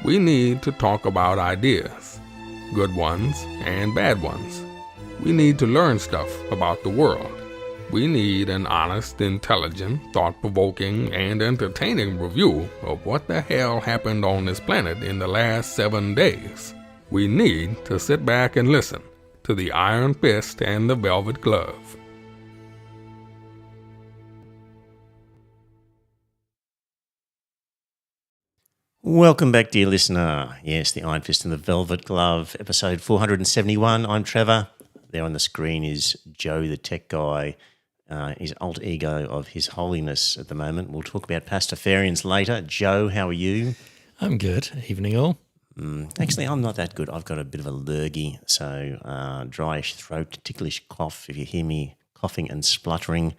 We need to talk about ideas, good ones and bad ones. We need to learn stuff about the world. We need an honest, intelligent, thought-provoking, and entertaining review of what the hell happened on this planet in the last 7 days. We need to sit back and listen to the Iron Fist and the Velvet Glove. Welcome back, dear listener. Yes, the Iron Fist and the Velvet Glove, episode 471. I'm Trevor. There on the screen is Joe, the tech guy, his alter ego of His Holiness at the moment. We'll talk about Pastafarians later. Joe, how are you? I'm good. Evening all. Actually, I'm not that good. I've got a bit of a lurgy, so dryish throat, ticklish cough. If you hear me coughing and spluttering,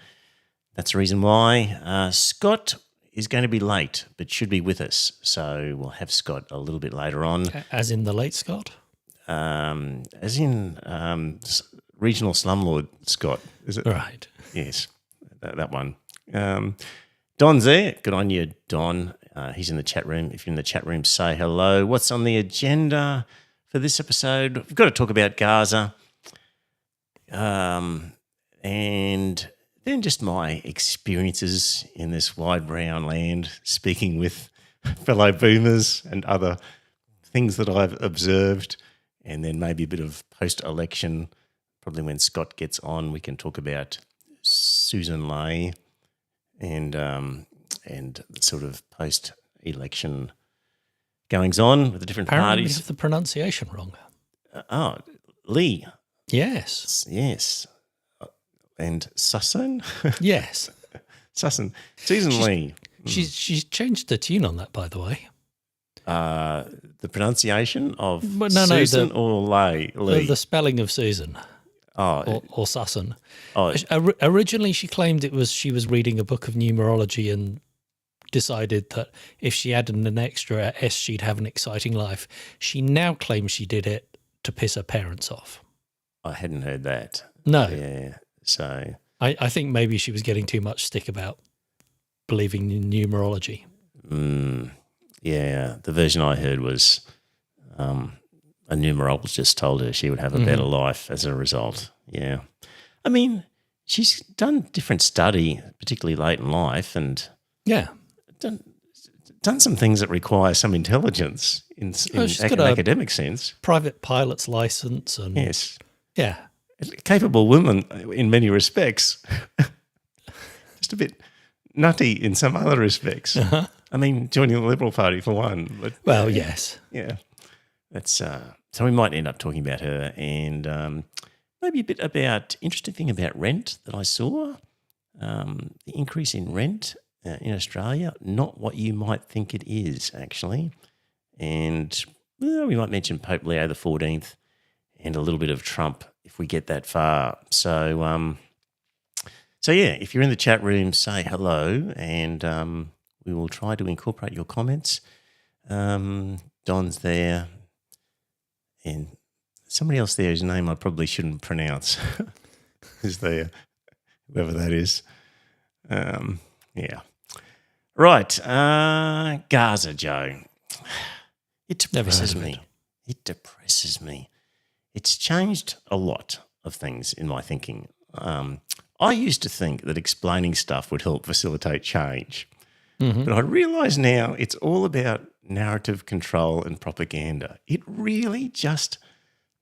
that's the reason why. Scott is going to be late, but should be with us. So we'll have Scott a little bit later on. As in the late Scott? As in regional slumlord Scott, is it? Right. Yes, that one. Don's there. Good on you, Don. He's in the chat room. If you're in the chat room, say hello. What's on the agenda for this episode? We've got to talk about Gaza. And then just my experiences in this wide brown land, speaking with fellow boomers and other things that I've observed, and then maybe a bit of post-election. Probably when Scott gets on, we can talk about Susan Ley and sort of post-election goings-on with the different Apparently parties. we have the pronunciation wrong. Lee. Yes. Yes. And Susan? Yes. Susan. Susan Lee. She's changed the tune on that, by the way. The pronunciation of No, Susan or Lee? The spelling of Susan. Or Susan. Originally, she claimed she was reading a book of numerology and decided that if she added an extra S, she'd have an exciting life. She now claims she did it to piss her parents off. I hadn't heard that. No. Yeah. So I think maybe she was getting too much stick about believing in numerology. Yeah, the version I heard was a numerologist told her she would have a better life as a result. Yeah. I mean, she's done different study, particularly late in life, and done some things that require some intelligence in an academic sense. Private pilot's license and yes. Yeah. Capable woman in many respects. Just a bit nutty in some other respects. Uh-huh. I mean, joining the Liberal Party for one. But, well, yes. Yeah. That's so we might end up talking about her and maybe a bit about interesting thing about rent that I saw. The increase in rent in Australia, not what you might think it is, actually. And we might mention Pope Leo XIV and a little bit of Trump if we get that far. So yeah, if you're in the chat room, say hello, and we will try to incorporate your comments. Don's there, and somebody else there whose name I probably shouldn't pronounce is there, whoever that is. Yeah. Right, Gaza, Joe. It depresses me. It depresses me. It's changed a lot of things in my thinking. I used to think that explaining stuff would help facilitate change. Mm-hmm. But I realise now it's all about narrative control and propaganda. It really just,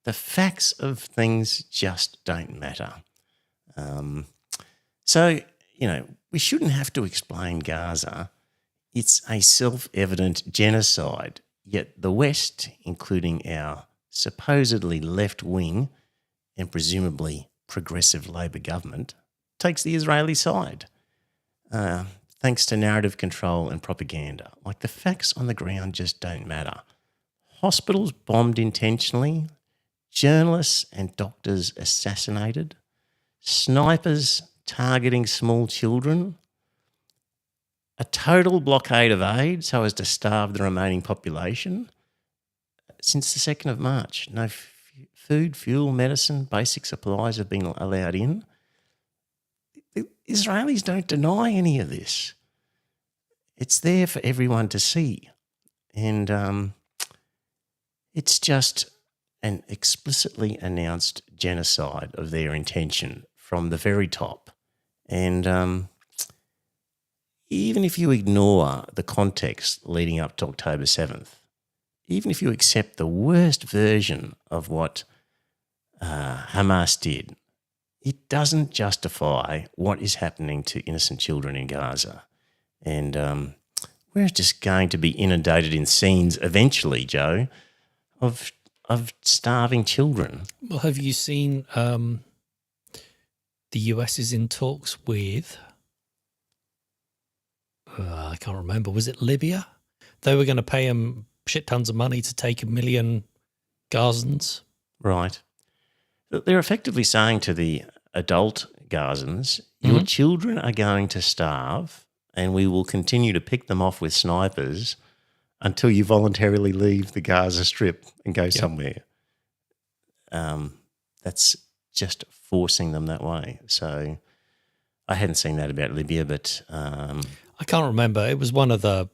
the facts of things just don't matter. So, we shouldn't have to explain Gaza. It's a self-evident genocide, yet the West, including our supposedly left-wing and presumably progressive Labor government, takes the Israeli side, thanks to narrative control and propaganda. Like, the facts on the ground just don't matter. Hospitals bombed intentionally, journalists and doctors assassinated, snipers targeting small children, a total blockade of aid so as to starve the remaining population. Since the 2nd of March, no food, fuel, medicine, basic supplies have been allowed in. The Israelis don't deny any of this. It's there for everyone to see. And It's just an explicitly announced genocide of their intention from the very top. And even if you ignore the context leading up to October 7th, even if you accept the worst version of what Hamas did, it doesn't justify what is happening to innocent children in Gaza. And we're just going to be inundated in scenes eventually, Joe, of starving children. Well, have you seen the US is in talks with, I can't remember, was it Libya? They were going to pay them shit tons of money to take 1 million Gazans. Right. They're effectively saying to the adult Gazans, your children are going to starve and we will continue to pick them off with snipers until you voluntarily leave the Gaza Strip and go somewhere. That's just forcing them that way. So I hadn't seen that about Libya, but I can't remember. It was one of the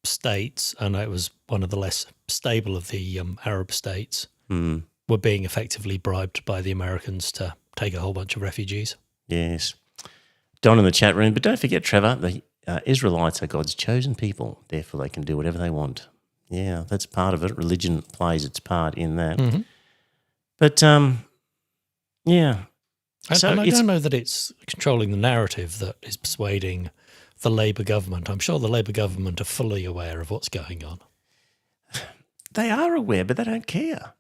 states, and it was one of the less stable of the Arab states, were being effectively bribed by the Americans to take a whole bunch of refugees. Yes. Don in the chat room, but don't forget, Trevor, the Israelites are God's chosen people, therefore they can do whatever they want. Yeah, that's part of it. Religion plays its part in that. But, yeah. And I don't know that it's controlling the narrative that is persuading the Labour government. I'm sure the Labour government are fully aware of what's going on. They are aware, but they don't care.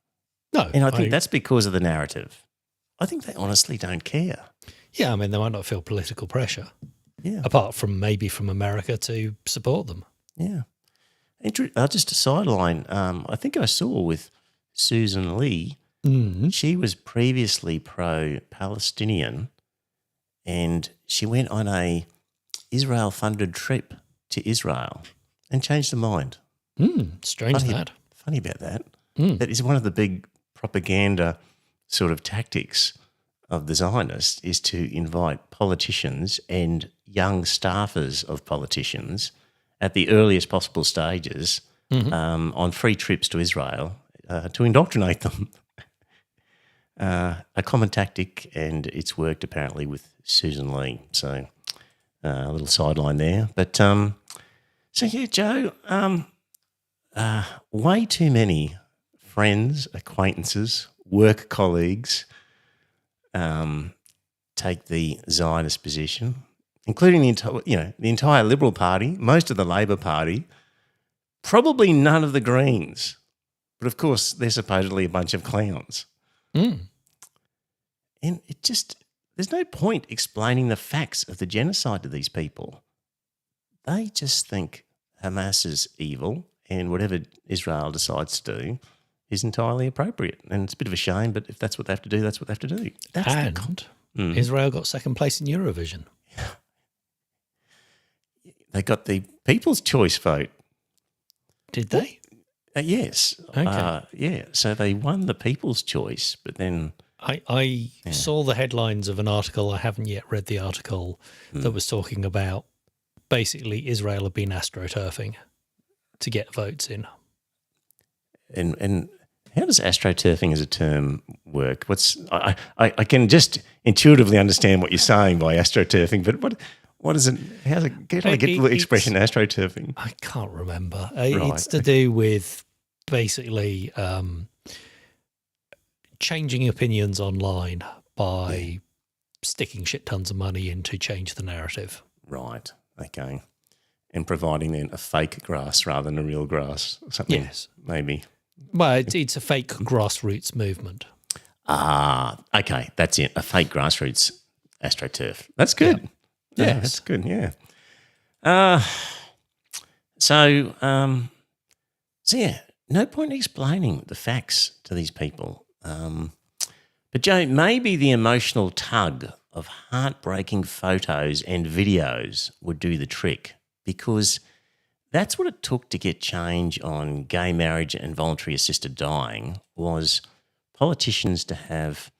No. And I think that's because of the narrative. I think they honestly don't care. Yeah, I mean, they might not feel political pressure. Yeah. Apart from maybe from America to support them. Yeah. Just a sideline. I think I saw with Susan Lee, she was previously pro-Palestinian and she went on a Israel-funded trip to Israel and changed her mind. Strange that. Funny about that. That is one of the big propaganda sort of tactics of the Zionists, is to invite politicians and young staffers of politicians at the earliest possible stages on free trips to Israel to indoctrinate them. A common tactic, and it's worked apparently with Susan Lee. So a little sideline there. But so yeah, Joe, way too many friends, acquaintances, work colleagues take the Zionist position, including the entire Liberal Party, most of the Labor Party, probably none of the Greens, but of course they're supposedly a bunch of clowns. And it just, there's no point explaining the facts of the genocide to these people. They just think Hamas is evil and whatever Israel decides to do is entirely appropriate. And it's a bit of a shame, but if that's what they have to do, that's what they have to do. Israel got second place in Eurovision. They got the People's Choice vote. Did they? Yes. Okay. Yeah. So they won the People's Choice, but then... I saw the headlines of an article. I haven't yet read the article that was talking about basically Israel have been astroturfing to get votes in. And how does astroturfing as a term work? I can just intuitively understand what you're saying by astroturfing, but what is it? How do I get the expression astroturfing? I can't remember. It's to do with basically changing opinions online by sticking shit tons of money in to change the narrative. Right. Okay. And providing then a fake grass rather than a real grass or something. Yes. Maybe. Well, it's a fake grassroots movement. Okay. That's it. A fake grassroots astroturf. That's good. Yeah. Yes. That's good. Yeah. So yeah, no point in explaining the facts to these people. But Joe, maybe the emotional tug of heartbreaking photos and videos would do the trick, because that's what it took to get change on gay marriage and voluntary assisted dying, was politicians to have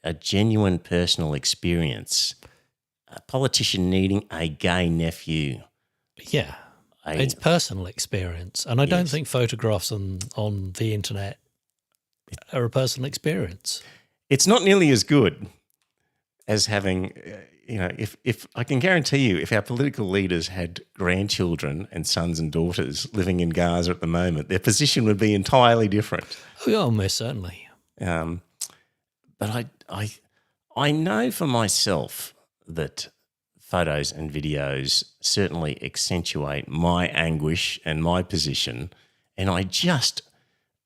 a genuine personal experience, a politician needing a gay nephew. Yeah, it's personal experience. And I don't think photographs on the internet a personal experience. It's not nearly as good as having, if I can guarantee you, if our political leaders had grandchildren and sons and daughters living in Gaza at the moment, their position would be entirely different. Oh, yeah, most certainly. But I know for myself that photos and videos certainly accentuate my anguish and my position, and I just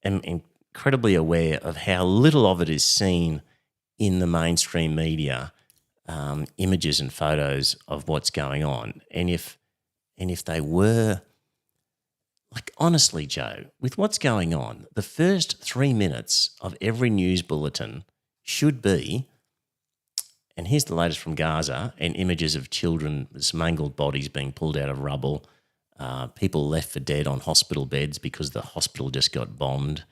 am incredibly aware of how little of it is seen in the mainstream media, images and photos of what's going on. And if they were, like, honestly, Joe, with what's going on, the first 3 minutes of every news bulletin should be, and here's the latest from Gaza, and images of children's mangled bodies being pulled out of rubble, people left for dead on hospital beds because the hospital just got bombed,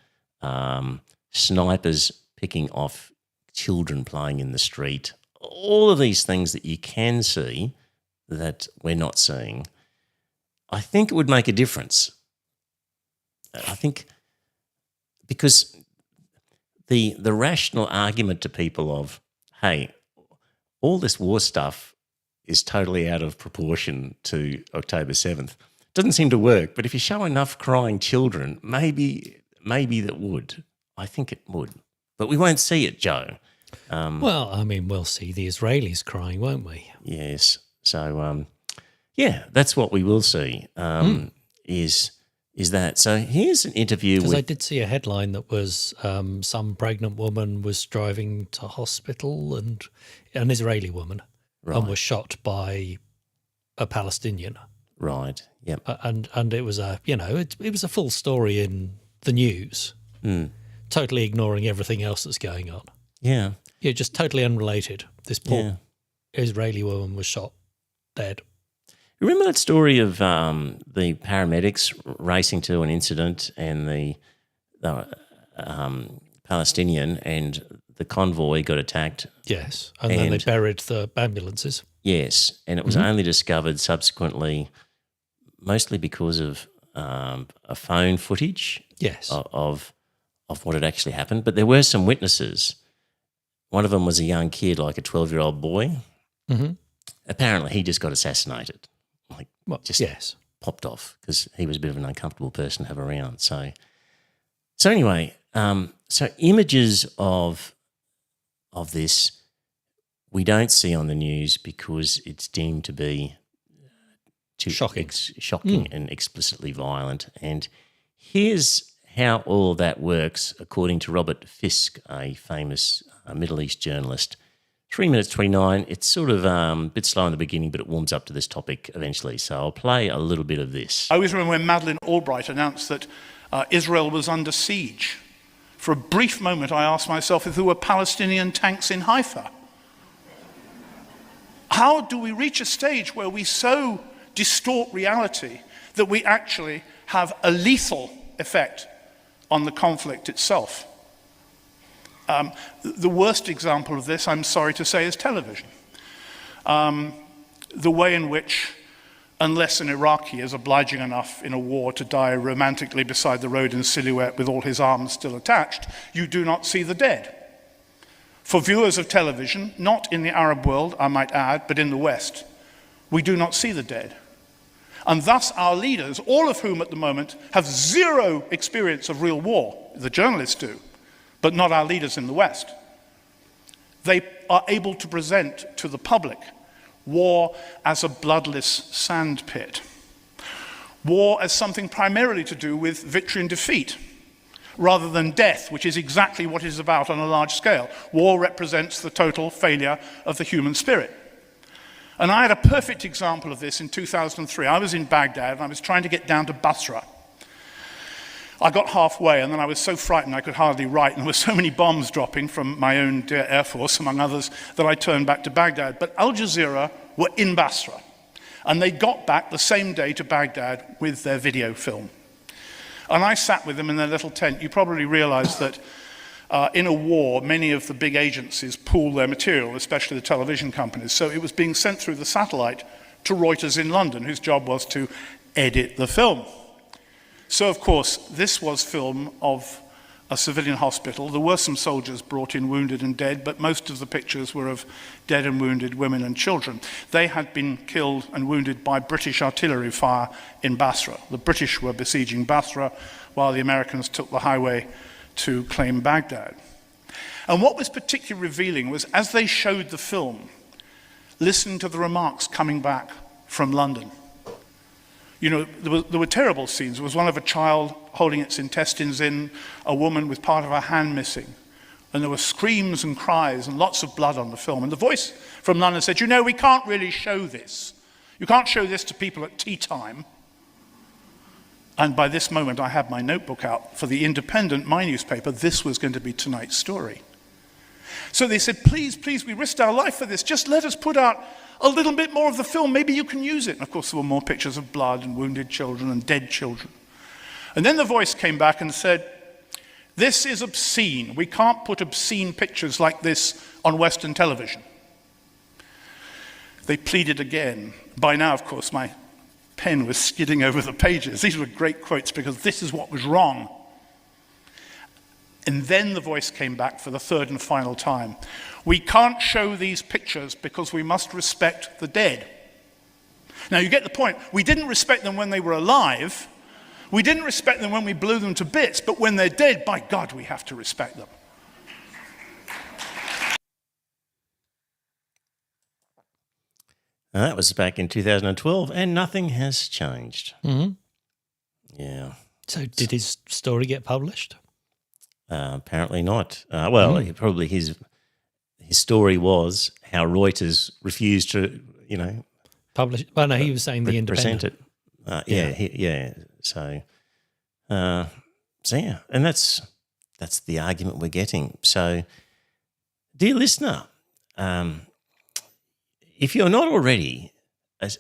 snipers picking off children playing in the street, all of these things that you can see that we're not seeing. I think it would make a difference. I think because the rational argument to people of, hey, all this war stuff is totally out of proportion to October 7th. Doesn't seem to work, but if you show enough crying children, maybe that would. I think it would. But we won't see it, Joe. Well, I mean, we'll see the Israelis crying, won't we? Yes. So, that's what we will see, is that. So here's an interview with... Because I did see a headline that was some pregnant woman was driving to hospital, and an Israeli woman, right, and was shot by a Palestinian. Right, yep. And it was it was a full story in the news, totally ignoring everything else that's going on. Yeah. Yeah, just totally unrelated. This poor Israeli woman was shot dead. Remember that story of the paramedics racing to an incident and the Palestinian and the convoy got attacked? Yes, and then they buried the ambulances. Yes, and it was only discovered subsequently, mostly because of a phone footage. Yes. Of what had actually happened. But there were some witnesses. One of them was a young kid, like a 12-year-old boy. Mm-hmm. Apparently, he just got assassinated. Popped off because he was a bit of an uncomfortable person to have around. So anyway, so images of this we don't see on the news because it's deemed to be too shocking and explicitly violent. And here's how all of that works, according to Robert Fisk, a famous Middle East journalist. 3 minutes 29. It's sort of a bit slow in the beginning, but it warms up to this topic eventually. So I'll play a little bit of this. I always remember when Madeleine Albright announced that Israel was under siege. For a brief moment, I asked myself if there were Palestinian tanks in Haifa. How do we reach a stage where we so distort reality that we actually have a lethal effect on the conflict itself? The worst example of this, I'm sorry to say, is television. The way in which, unless an Iraqi is obliging enough in a war to die romantically beside the road in silhouette with all his arms still attached, you do not see the dead. For viewers of television, not in the Arab world, I might add, but in the West, we do not see the dead. And thus our leaders, all of whom at the moment have zero experience of real war, the journalists do, but not our leaders in the West, they are able to present to the public war as a bloodless sandpit. War as something primarily to do with victory and defeat, rather than death, which is exactly what it is about on a large scale. War represents the total failure of the human spirit. And I had a perfect example of this in 2003. I was in Baghdad and I was trying to get down to Basra. I got halfway and then I was so frightened I could hardly write, and there were so many bombs dropping from my own dear Air Force, among others, that I turned back to Baghdad. But Al Jazeera were in Basra, and they got back the same day to Baghdad with their video film. And I sat with them in their little tent. You probably realize that in a war, many of the big agencies pool their material, especially the television companies. So it was being sent through the satellite to Reuters in London, whose job was to edit the film. So, of course, this was film of a civilian hospital. There were some soldiers brought in wounded and dead, but most of the pictures were of dead and wounded women and children. They had been killed and wounded by British artillery fire in Basra. The British were besieging Basra while the Americans took the highway to claim Baghdad. And what was particularly revealing was, as they showed the film, listening to the remarks coming back from London. You know, there were terrible scenes. There was one of a child holding its intestines in, a woman with part of her hand missing. And there were screams and cries and lots of blood on the film. And the voice from London said, you know, we can't really show this. You can't show this to people at tea time. And by this moment, I had my notebook out. For The Independent, my newspaper, this was going to be tonight's story. So they said, please, please, we risked our life for this. Just let us put out a little bit more of the film. Maybe you can use it. And of course, there were more pictures of blood and wounded children and dead children. And then the voice came back and said, this is obscene. We can't put obscene pictures like this on Western television. They pleaded again. By now, of course, my pen was skidding over the pages. These were great quotes because this is what was wrong. And then the voice came back for the third and final time. We can't show these pictures because we must respect the dead. Now you get the point. We didn't respect them when they were alive. We didn't respect them when we blew them to bits, but when they're dead, by God, we have to respect them. That was back in 2012, and nothing has changed. Mm-hmm. Yeah. So did his story get published? Apparently not. Probably his story was how Reuters refused to, publish. Well, no, he was saying The Independent. Present it. So yeah, and that's the argument we're getting. So, dear listener, if you're not already, as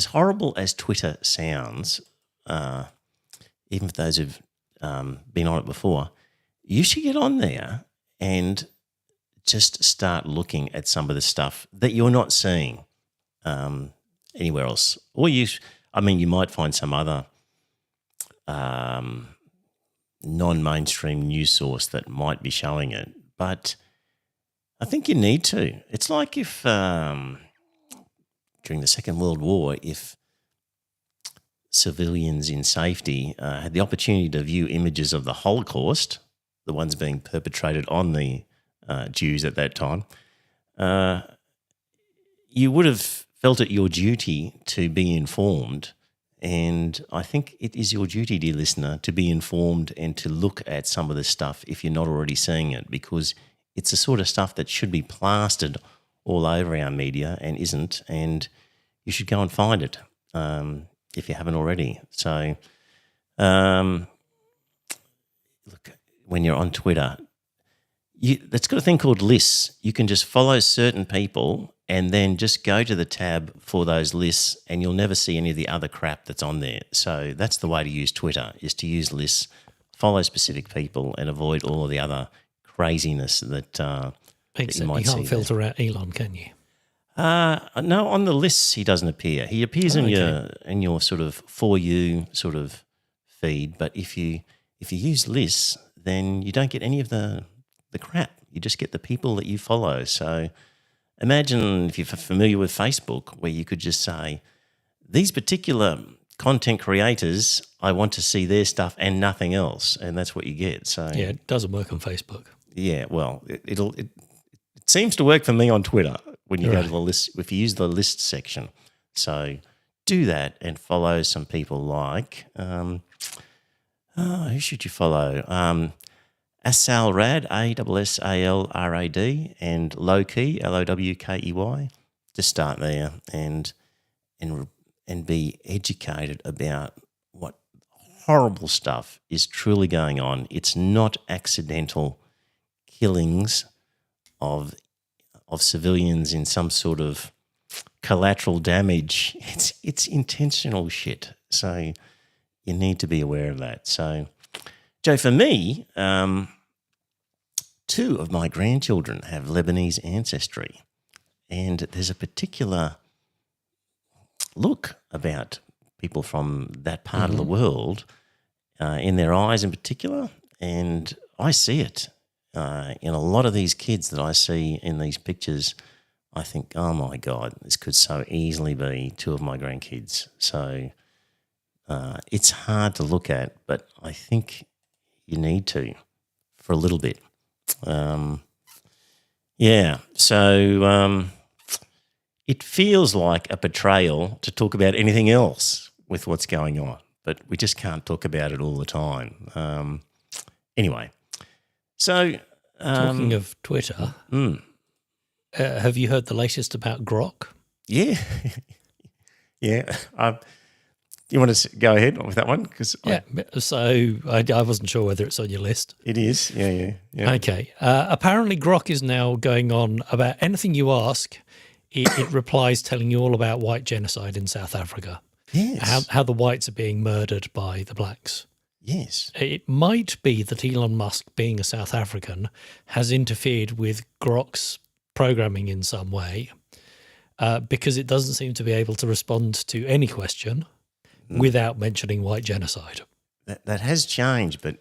horrible as Twitter sounds, even for those who've been on it before, you should get on there and just start looking at some of the stuff that you're not seeing anywhere else. Or you might find some other non-mainstream news source that might be showing it, but I think you need to. It's like if during the Second World War, if civilians in safety had the opportunity to view images of the Holocaust, the ones being perpetrated on the Jews at that time, you would have felt it your duty to be informed. And I think it is your duty, dear listener, to be informed and to look at some of this stuff if you're not already seeing it, because it's the sort of stuff that should be plastered all over our media and isn't, and you should go and find it if you haven't already. So look, when you're on Twitter, that's got a thing called lists. You can just follow certain people and then just go to the tab for those lists, and you'll never see any of the other crap that's on there. So that's the way to use Twitter, is to use lists, follow specific people, and avoid all of the other craziness that you might see. You can't filter out Elon, can you? No, on the lists he doesn't appear. He appears in your sort of For You sort of feed, but if you use lists, then you don't get any of the crap. You just get the people that you follow. So imagine if you're familiar with Facebook, where you could just say, these particular content creators, I want to see their stuff and nothing else, and that's what you get. So yeah, it doesn't work on Facebook. Yeah, well, it seems to work for me on Twitter when you go to the list, if you use the list section. So do that and follow some people like, who should you follow? Asalrad, ASSALRAD, and Lowkey, LOWKEY. Just start there and be educated about what horrible stuff is truly going on. It's not accidental killings of civilians in some sort of collateral damage. It's intentional shit. So you need to be aware of that. So, Joe, for me, 2 of my grandchildren have Lebanese ancestry, and there's a particular look about people from that part of the world in their eyes in particular, and I see it in a lot of these kids that I see in these pictures. I think, oh my God, this could so easily be two of my grandkids. So it's hard to look at, but I think you need to for a little bit. So it feels like a portrayal to talk about anything else with what's going on, but we just can't talk about it all the time. Anyway, so... talking of Twitter, have you heard the latest about Grok? Yeah. Yeah. You want to go ahead with that one? So I wasn't sure whether it's on your list. It is, yeah. Okay. Apparently Grok is now going on about anything you ask, it replies telling you all about white genocide in South Africa. Yes. How the whites are being murdered by the blacks. Yes. It might be that Elon Musk, being a South African, has interfered with Grok's programming in some way because it doesn't seem to be able to respond to any question without mentioning white genocide. That has changed, but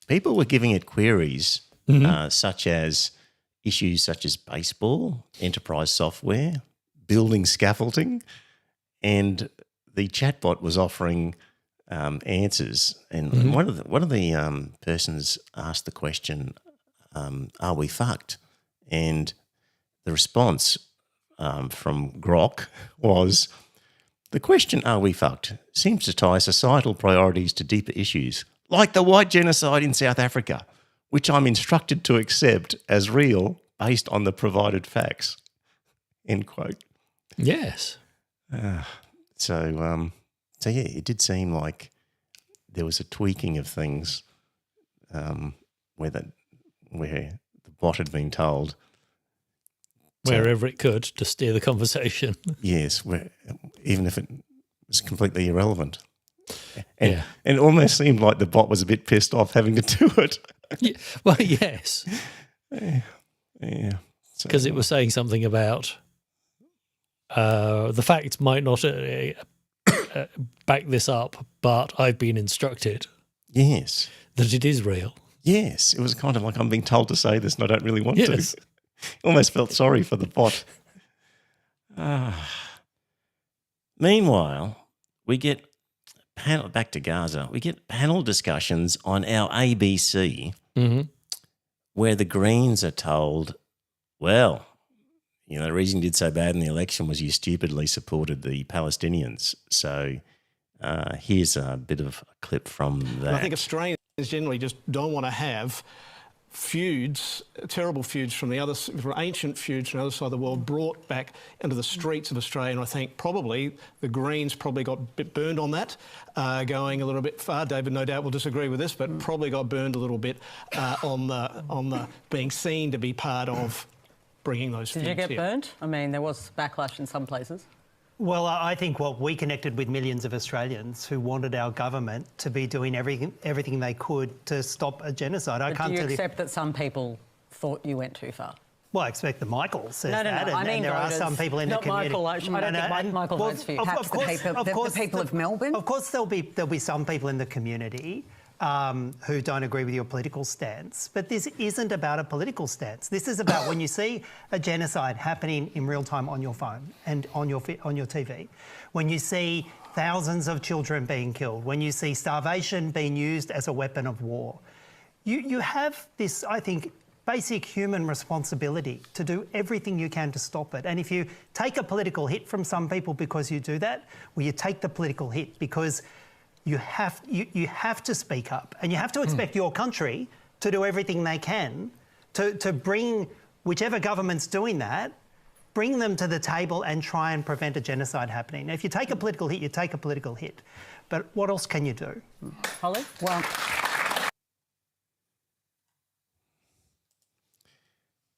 people were giving it queries such as issues such as baseball, enterprise software, building scaffolding, and the chatbot was offering answers. And one of the persons asked the question, "Are we fucked?" And the response from Grok was, "The question, are we fucked, seems to tie societal priorities to deeper issues, like the white genocide in South Africa, which I'm instructed to accept as real based on the provided facts." End quote. Yes. So yeah, it did seem like there was a tweaking of things where the bot had been told wherever it could to steer the conversation. Yes, even if it was completely irrelevant. And it almost seemed like the bot was a bit pissed off having to do it. Yeah, well, yes. Yeah. Because it was saying something about the facts might not back this up, but I've been instructed. Yes. That it is real. Yes. It was kind of like I'm being told to say this and I don't really want Yes. to. Almost felt sorry for the bot. Meanwhile, we get back to Gaza. We get panel discussions on our ABC where the Greens are told, well, the reason you did so bad in the election was you stupidly supported the Palestinians. So here's a bit of a clip from that. And I think Australians generally just don't want to have feuds, terrible feuds from ancient feuds from the other side of the world brought back into the streets of Australia. And I think probably the Greens probably got a bit burned on that, going a little bit far. David no doubt will disagree with this, but probably got burned a little bit on the being seen to be part of bringing those feuds. Did you get burnt? I mean, there was backlash in some places. Well, I think we connected with millions of Australians who wanted our government to be doing everything they could to stop a genocide. Do you accept that some people thought you went too far? Well, I expect that Michael says that. I mean, and there are some people in the community. Not Michael. I don't think Michael votes for you. Perhaps the people of Melbourne. Of course, there'll be some people in the community who don't agree with your political stance. But this isn't about a political stance. This is about when you see a genocide happening in real time on your phone and on your TV, when you see thousands of children being killed, when you see starvation being used as a weapon of war, you have this, I think, basic human responsibility to do everything you can to stop it. And if you take a political hit from some people because you do that, well, you take the political hit because you have to speak up, and you have to expect your country to do everything they can to bring whichever government's doing that, bring them to the table and try and prevent a genocide happening. Now, if you take a political hit, you take a political hit. But what else can you do? Holly? Well,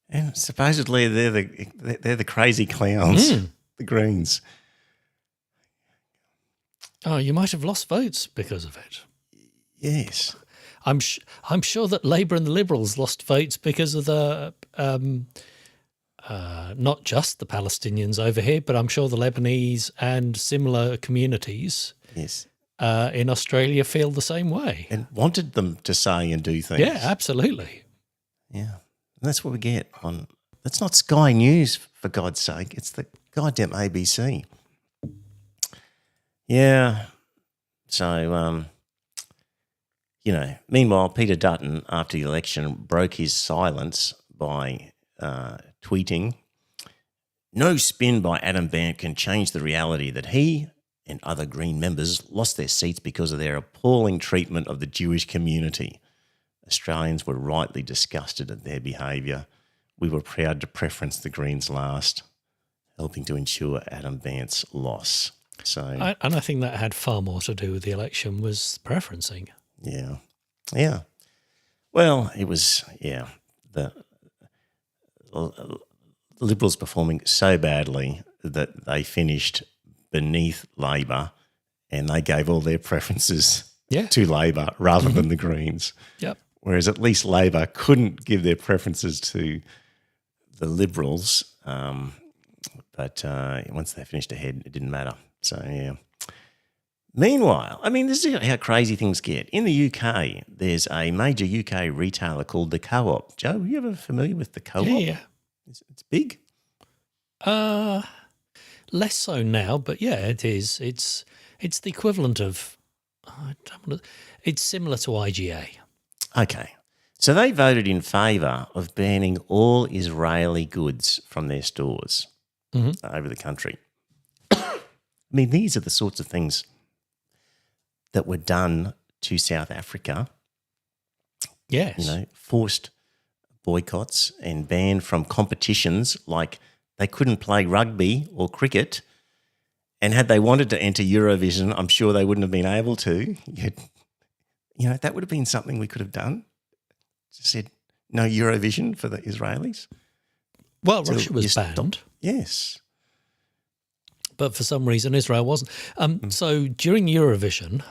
and supposedly they're the crazy clowns, the Greens. Oh, you might have lost votes because of it. Yes. I'm sure that Labour and the Liberals lost votes because of the not just the Palestinians over here, but I'm sure the Lebanese and similar communities. Yes. in Australia feel the same way. And wanted them to say and do things. Yeah, absolutely. Yeah. And that's what we get on. That's not Sky News, for God's sake. It's the goddamn ABC. Yeah. So, meanwhile, Peter Dutton, after the election, broke his silence by tweeting, "No spin by Adam Banter can change the reality that he and other Green members lost their seats because of their appalling treatment of the Jewish community. Australians were rightly disgusted at their behaviour. We were proud to preference the Greens last, helping to ensure Adam Banter's loss." So, and I think that had far more to do with the election, was preferencing. Yeah. Yeah. Well, it was, the Liberals performing so badly that they finished beneath Labor and they gave all their preferences to Labor rather than the Greens. Yep. Whereas at least Labor couldn't give their preferences to the Liberals, but once they finished ahead, it didn't matter. So, yeah. Meanwhile, I mean, this is how crazy things get. In the UK, there's a major UK retailer called the Co-op. Joe, are you ever familiar with the Co-op? Yeah. It's big? Less so now, but yeah, it is. It's the equivalent of, it's similar to IGA. Okay. So they voted in favour of banning all Israeli goods from their stores over the country. I mean, these are the sorts of things that were done to South Africa. Yes. Forced boycotts and banned from competitions, like they couldn't play rugby or cricket. And had they wanted to enter Eurovision, I'm sure they wouldn't have been able to. Yet, that would have been something we could have done. Just said no Eurovision for the Israelis. Well, Russia was banned. Yes. But for some reason, Israel wasn't. So during Eurovision,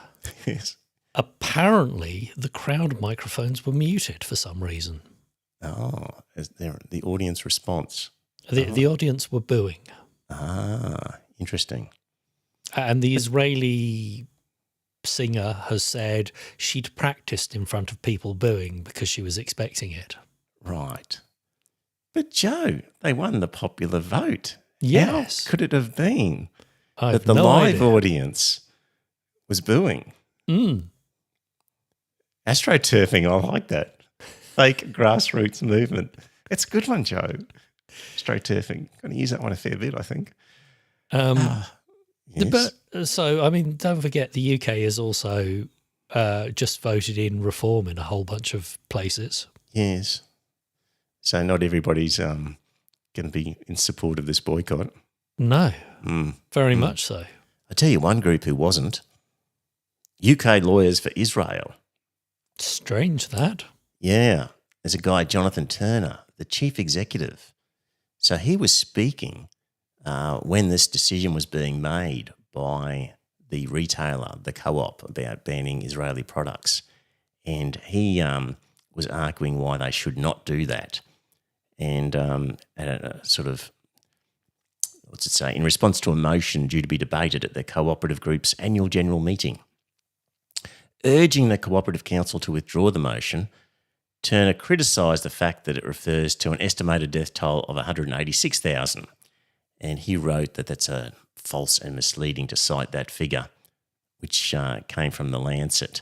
yes, apparently the crowd microphones were muted for some reason. Oh, the audience response. The audience were booing. Ah, interesting. And the Israeli singer has said she'd practiced in front of people booing because she was expecting it. Right. But Joe, they won the popular vote. Yes. How could it have been that the live audience was booing? Astroturfing, I like that. Fake grassroots movement. It's a good one, Joe. Astroturfing. Going to use that one a fair bit, I think. Yes. But so, I mean, don't forget the UK has also just voted in reform in a whole bunch of places. Yes. So not everybody's going to be in support of this boycott. No, very much so. I tell you one group who wasn't. UK Lawyers for Israel. Strange that. Yeah. There's a guy, Jonathan Turner, the chief executive. So he was speaking when this decision was being made by the retailer, the Co-op, about banning Israeli products. And he was arguing why they should not do that. And in response to a motion due to be debated at the cooperative group's annual general meeting. Urging the Cooperative Council to withdraw the motion, Turner criticised the fact that it refers to an estimated death toll of 186,000. And he wrote that that's false and misleading to cite that figure, which came from The Lancet,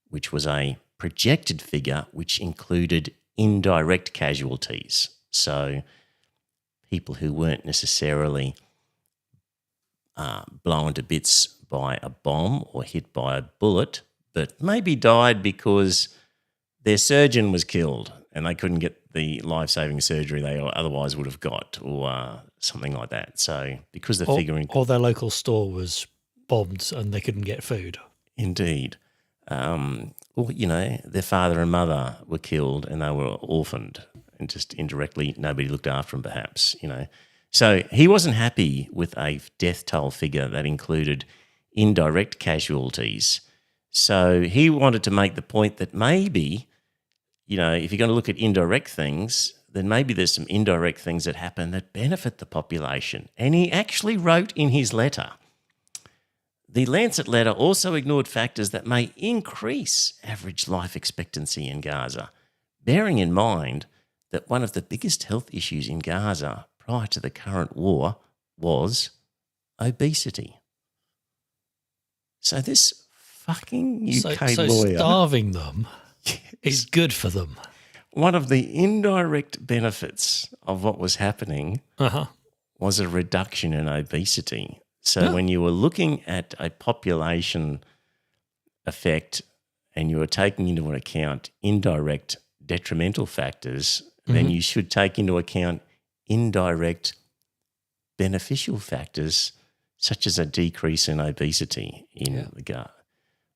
which was a projected figure which included indirect casualties. So people who weren't necessarily blown to bits by a bomb or hit by a bullet, but maybe died because their surgeon was killed and they couldn't get the life-saving surgery they otherwise would have got, or something like that. So because the figure... Or their local store was bombed and they couldn't get food. Indeed. Or, their father and mother were killed and they were orphaned, and just indirectly nobody looked after them perhaps, So he wasn't happy with a death toll figure that included indirect casualties. So he wanted to make the point that maybe, if you're going to look at indirect things, then maybe there's some indirect things that happen that benefit the population. And he actually wrote in his letter The Lancet letter also ignored factors that may increase average life expectancy in Gaza, bearing in mind that one of the biggest health issues in Gaza prior to the current war was obesity. So this fucking UK lawyer... starving them is good for them. One of the indirect benefits of what was happening was a reduction in obesity. So when you were looking at a population effect and you were taking into account indirect detrimental factors, then you should take into account indirect beneficial factors such as a decrease in obesity in the gut.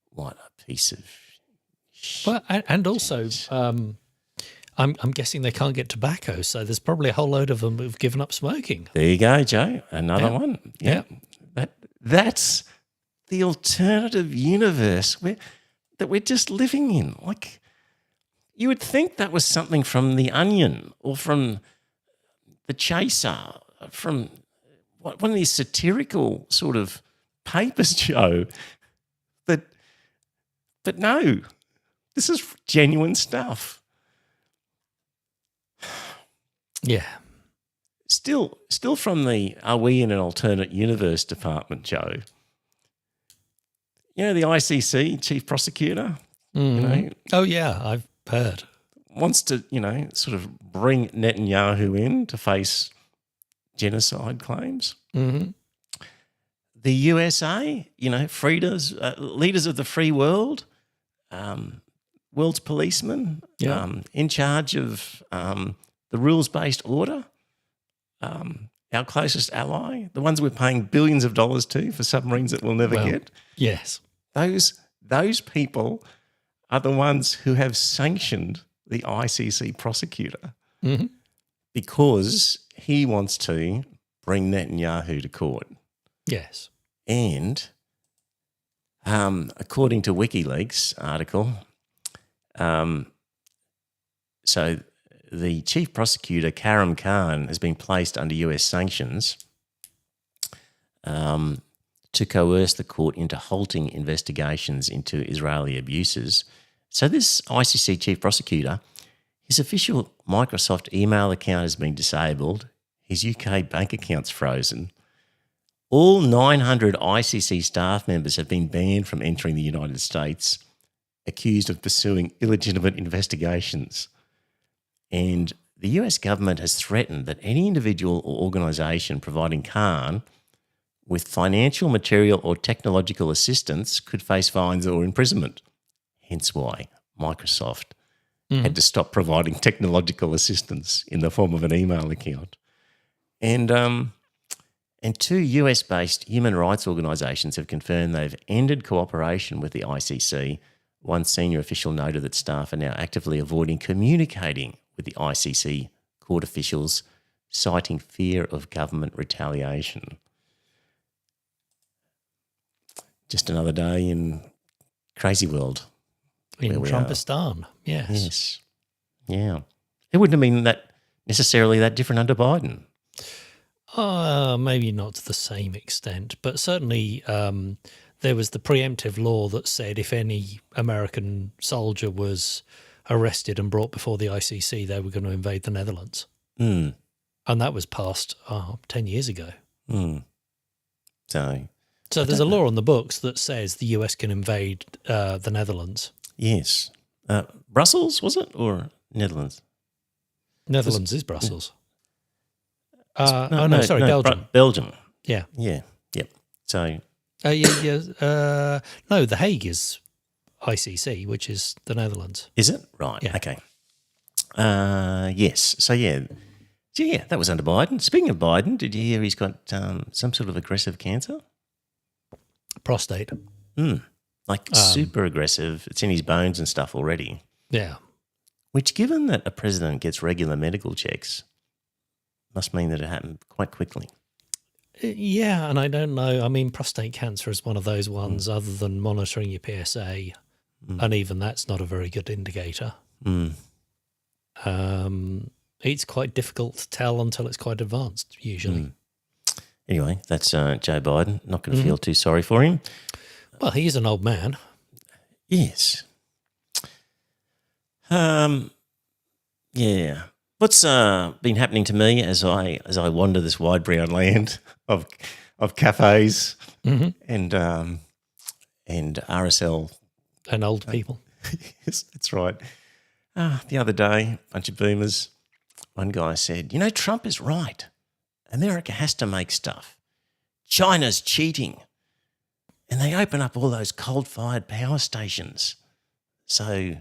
What a piece of shit. Well, and also, I'm guessing they can't get tobacco, so there's probably a whole load of them who've given up smoking. There you go, Joe. Another one. Yeah. That's the alternative universe that we're just living in. Like, you would think that was something from The Onion or from The Chaser, from one of these satirical sort of papers, Joe. But no, this is genuine stuff. Yeah. Still from the Are We in an Alternate Universe department, Joe. You know, the ICC Chief Prosecutor? You know, oh, yeah, I've heard. Wants to, sort of bring Netanyahu in to face genocide claims. Mm-hmm. The USA, leaders of the free world, world's policemen, in charge of the rules-based order, our closest ally, the ones we're paying billions of dollars to for submarines that we'll never get. Yes. Those people are the ones who have sanctioned the ICC prosecutor because he wants to bring Netanyahu to court. Yes. And according to WikiLeaks article, so the chief prosecutor, Karim Khan, has been placed under US sanctions to coerce the court into halting investigations into Israeli abuses. So this ICC chief prosecutor, his official Microsoft email account has been disabled, his UK bank account's frozen. All 900 ICC staff members have been banned from entering the United States, accused of pursuing illegitimate investigations. And the US government has threatened that any individual or organisation providing Khan with financial, material or technological assistance could face fines or imprisonment. Hence why Microsoft had to stop providing technological assistance in the form of an email account. And two US-based human rights organisations have confirmed they've ended cooperation with the ICC. One senior official noted that staff are now actively avoiding communicating with the ICC court officials, citing fear of government retaliation. Just another day in crazy world. In Trumpistan, yes. Yes. Yeah. It wouldn't have been that necessarily that different under Biden. Maybe not to the same extent, but certainly there was the preemptive law that said if any American soldier was arrested and brought before the ICC, they were going to invade the Netherlands. And that was passed 10 years ago. So there's a law on the books that says the US can invade the Netherlands. Yes. Brussels, was it, or Netherlands? Netherlands is Brussels. Belgium. Belgium. Yeah. Yeah. Yep. So. No, The Hague is ICC, which is the Netherlands. Is it? Right. Yeah. Okay. Yes. So, yeah, that was under Biden. Speaking of Biden, did you hear he's got some sort of aggressive cancer? Prostate. Super aggressive. It's in his bones and stuff already. Yeah. Which, given that a president gets regular medical checks, must mean that it happened quite quickly. Yeah, and I don't know. I mean, prostate cancer is one of those ones, other than monitoring your PSA, and even that's not a very good indicator. It's quite difficult to tell until it's quite advanced, usually. Anyway, that's Joe Biden. Not going to feel too sorry for him. Well, he is an old man. Yes. Yeah. What's been happening to me as I wander this wide brown land of cafes and RSL And old people. Yes, that's right. The other day, a bunch of boomers, one guy said, Trump is right. America has to make stuff. China's cheating. And they open up all those coal-fired power stations. So,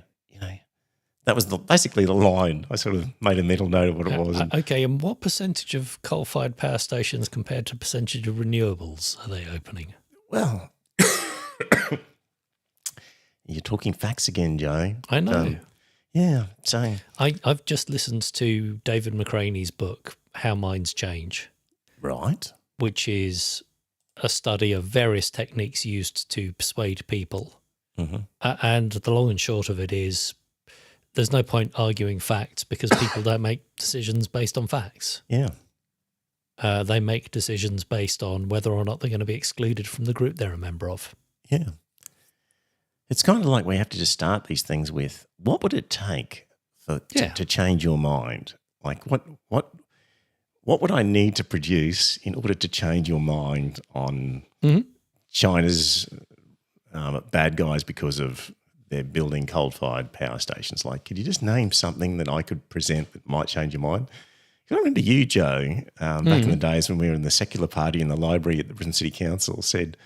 that was basically the line. I sort of made a mental note of what it was. Okay, and what percentage of coal-fired power stations compared to percentage of renewables are they opening? Well, you're talking facts again, Joe. I know. Yeah, so I've just listened to David McCraney's book, How Minds Change. Right. Which is a study of various techniques used to persuade people. And the long and short of it is there's no point arguing facts because people don't make decisions based on facts. Yeah. They make decisions based on whether or not they're going to be excluded from the group they're a member of. Yeah. It's kind of like we have to just start these things with, what would it take to change your mind? Like what would I need to produce in order to change your mind on China's bad guys because of they're building coal-fired power stations? Like, could you just name something that I could present that might change your mind? I remember you, Joe, back in the days when we were in the secular party in the library at the Brisbane City Council, said,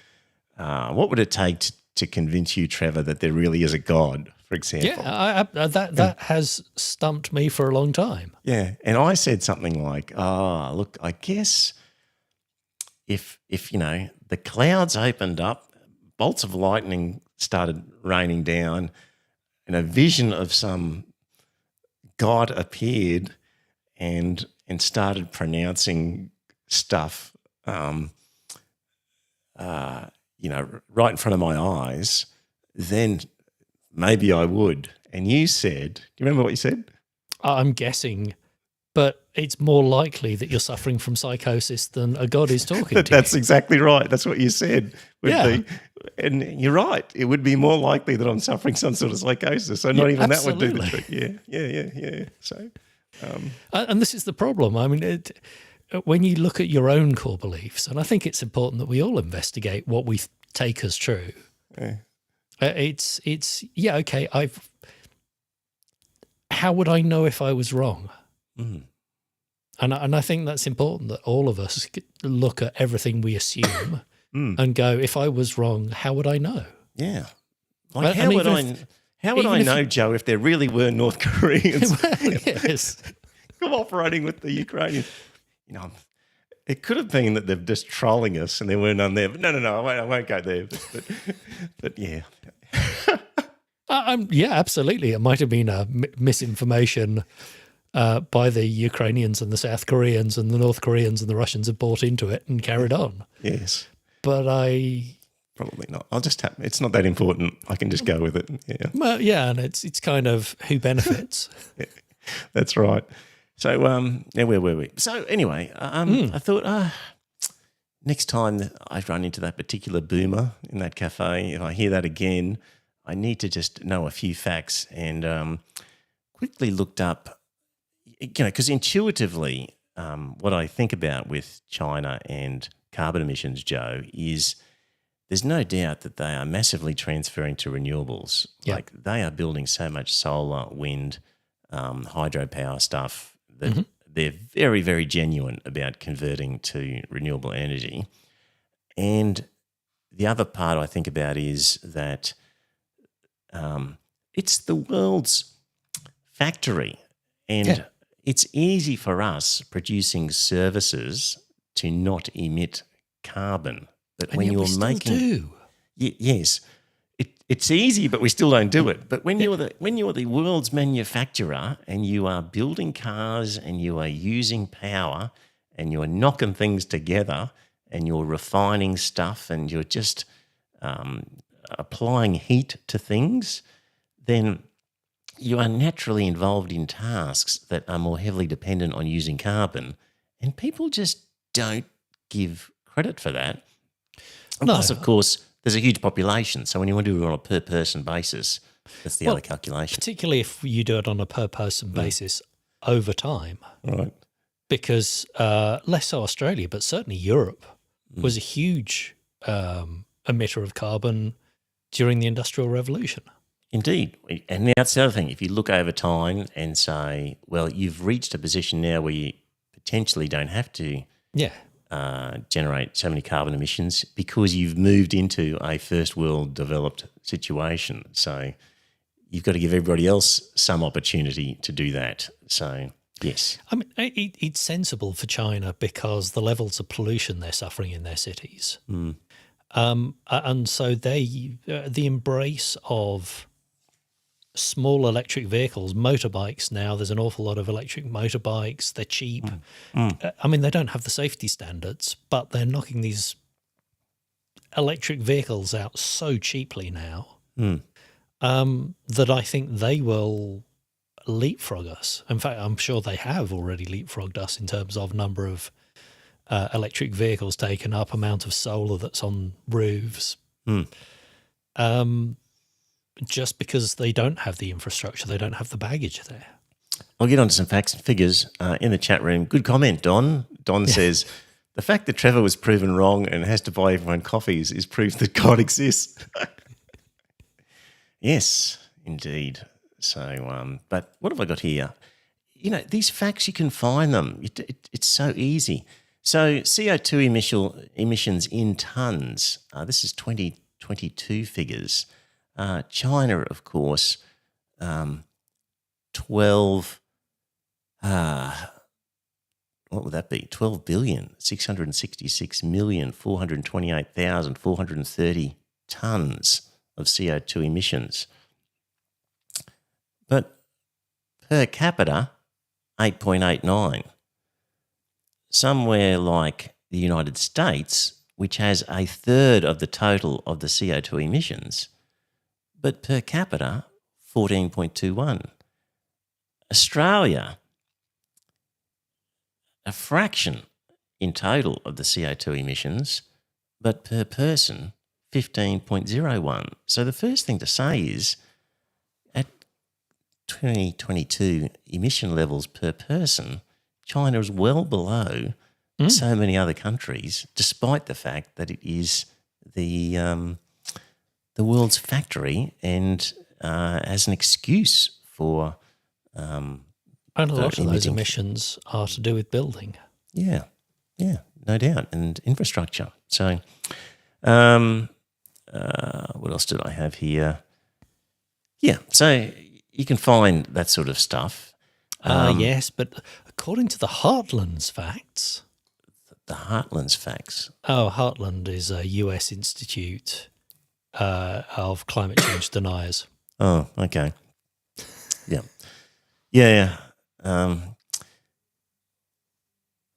what would it take to convince you, Trevor, that there really is a God, for example? Yeah, that has stumped me for a long time. Yeah, and I said something like, look, I guess if the clouds opened up, bolts of lightning started raining down, and a vision of some God appeared and started pronouncing stuff, right in front of my eyes, then maybe I would. And you said, do you remember what you said? I'm guessing, but it's more likely that you're suffering from psychosis than a God is talking to you. That's exactly right. That's what you said. And you're right. It would be more likely that I'm suffering some sort of psychosis. So not even absolutely. That would do the trick. Yeah. So, and this is the problem. I mean, when you look at your own core beliefs, and I think it's important that we all investigate what we take as true. Yeah. Okay. How would I know if I was wrong? And I think that's important that all of us look at everything we assume and go, if I was wrong, how would I know? Yeah. Like how would I know, Joe, if there really were North Koreans cooperating with the Ukrainians? It could have been that they're just trolling us and there were none there. But no, I won't go there. But yeah. Yeah, absolutely. It might have been a misinformation by the Ukrainians and the South Koreans, and the North Koreans and the Russians have bought into it and carried on. Yes. But probably not. It's not that important. I can just go with it. Yeah. Well, yeah, and it's kind of who benefits. Yeah, that's right. So, where were we? So anyway, I thought, next time I run into that particular boomer in that cafe, if I hear that again, I need to just know a few facts, and quickly looked up, because intuitively, what I think about with China and carbon emissions, Joe, is there's no doubt that they are massively transferring to renewables. Yep. Like they are building so much solar, wind, hydropower stuff that they're very, very genuine about converting to renewable energy. And the other part I think about is that it's the world's factory, and it's easy for us producing services to not emit carbon. But when you're making, yes, it's easy, but we still don't do it. But when you're the world's manufacturer and you are building cars and you are using power and you're knocking things together and you're refining stuff and you're just applying heat to things, then you are naturally involved in tasks that are more heavily dependent on using carbon, and people just don't give credit for that. Plus, of course, there's a huge population. So when you want to do it on a per-person basis, that's the other calculation. Particularly if you do it on a per-person basis over time. Right. Because less so Australia, but certainly Europe was a huge emitter of carbon during the Industrial Revolution. Indeed. And that's the other thing. If you look over time and say, well, you've reached a position now where you potentially don't have to generate so many carbon emissions because you've moved into a first world developed situation. So you've got to give everybody else some opportunity to do that. So, yes. I mean, it's sensible for China because the levels of pollution they're suffering in their cities. And so the embrace of small electric vehicles, motorbikes now, there's an awful lot of electric motorbikes, they're cheap. I mean, they don't have the safety standards, but they're knocking these electric vehicles out so cheaply now that I think they will leapfrog us. In fact, I'm sure they have already leapfrogged us in terms of number of electric vehicles taken up, amount of solar that's on roofs. Just because they don't have the infrastructure, they don't have the baggage there. I'll get on to some facts and figures in the chat room. Good comment, Don. Don says, the fact that Trevor was proven wrong and has to buy everyone coffees is proof that God exists. Yes, indeed. So, but what have I got here? You know, these facts, you can find them. It's so easy. So CO2 emissions in tonnes. This is 2022 figures. China, of course, 12, what would that be? 12,666,428,430 tonnes of CO2 emissions. But per capita, 8.89. Somewhere like the United States, which has a third of the total of the CO2 emissions, but per capita, 14.21. Australia, a fraction in total of the CO2 emissions, but per person, 15.01. So the first thing to say is at 2022 emission levels per person, China is well below so many other countries, despite the fact that it is the world's factory and as an excuse for and a lot of those emissions are to do with building. Yeah, no doubt, and infrastructure. So what else did I have here? Yeah, so you can find that sort of stuff. Yes, but according to the Heartlands facts... The Heartlands facts? Oh, Heartland is a US institute of climate change deniers. Oh, okay. Yeah.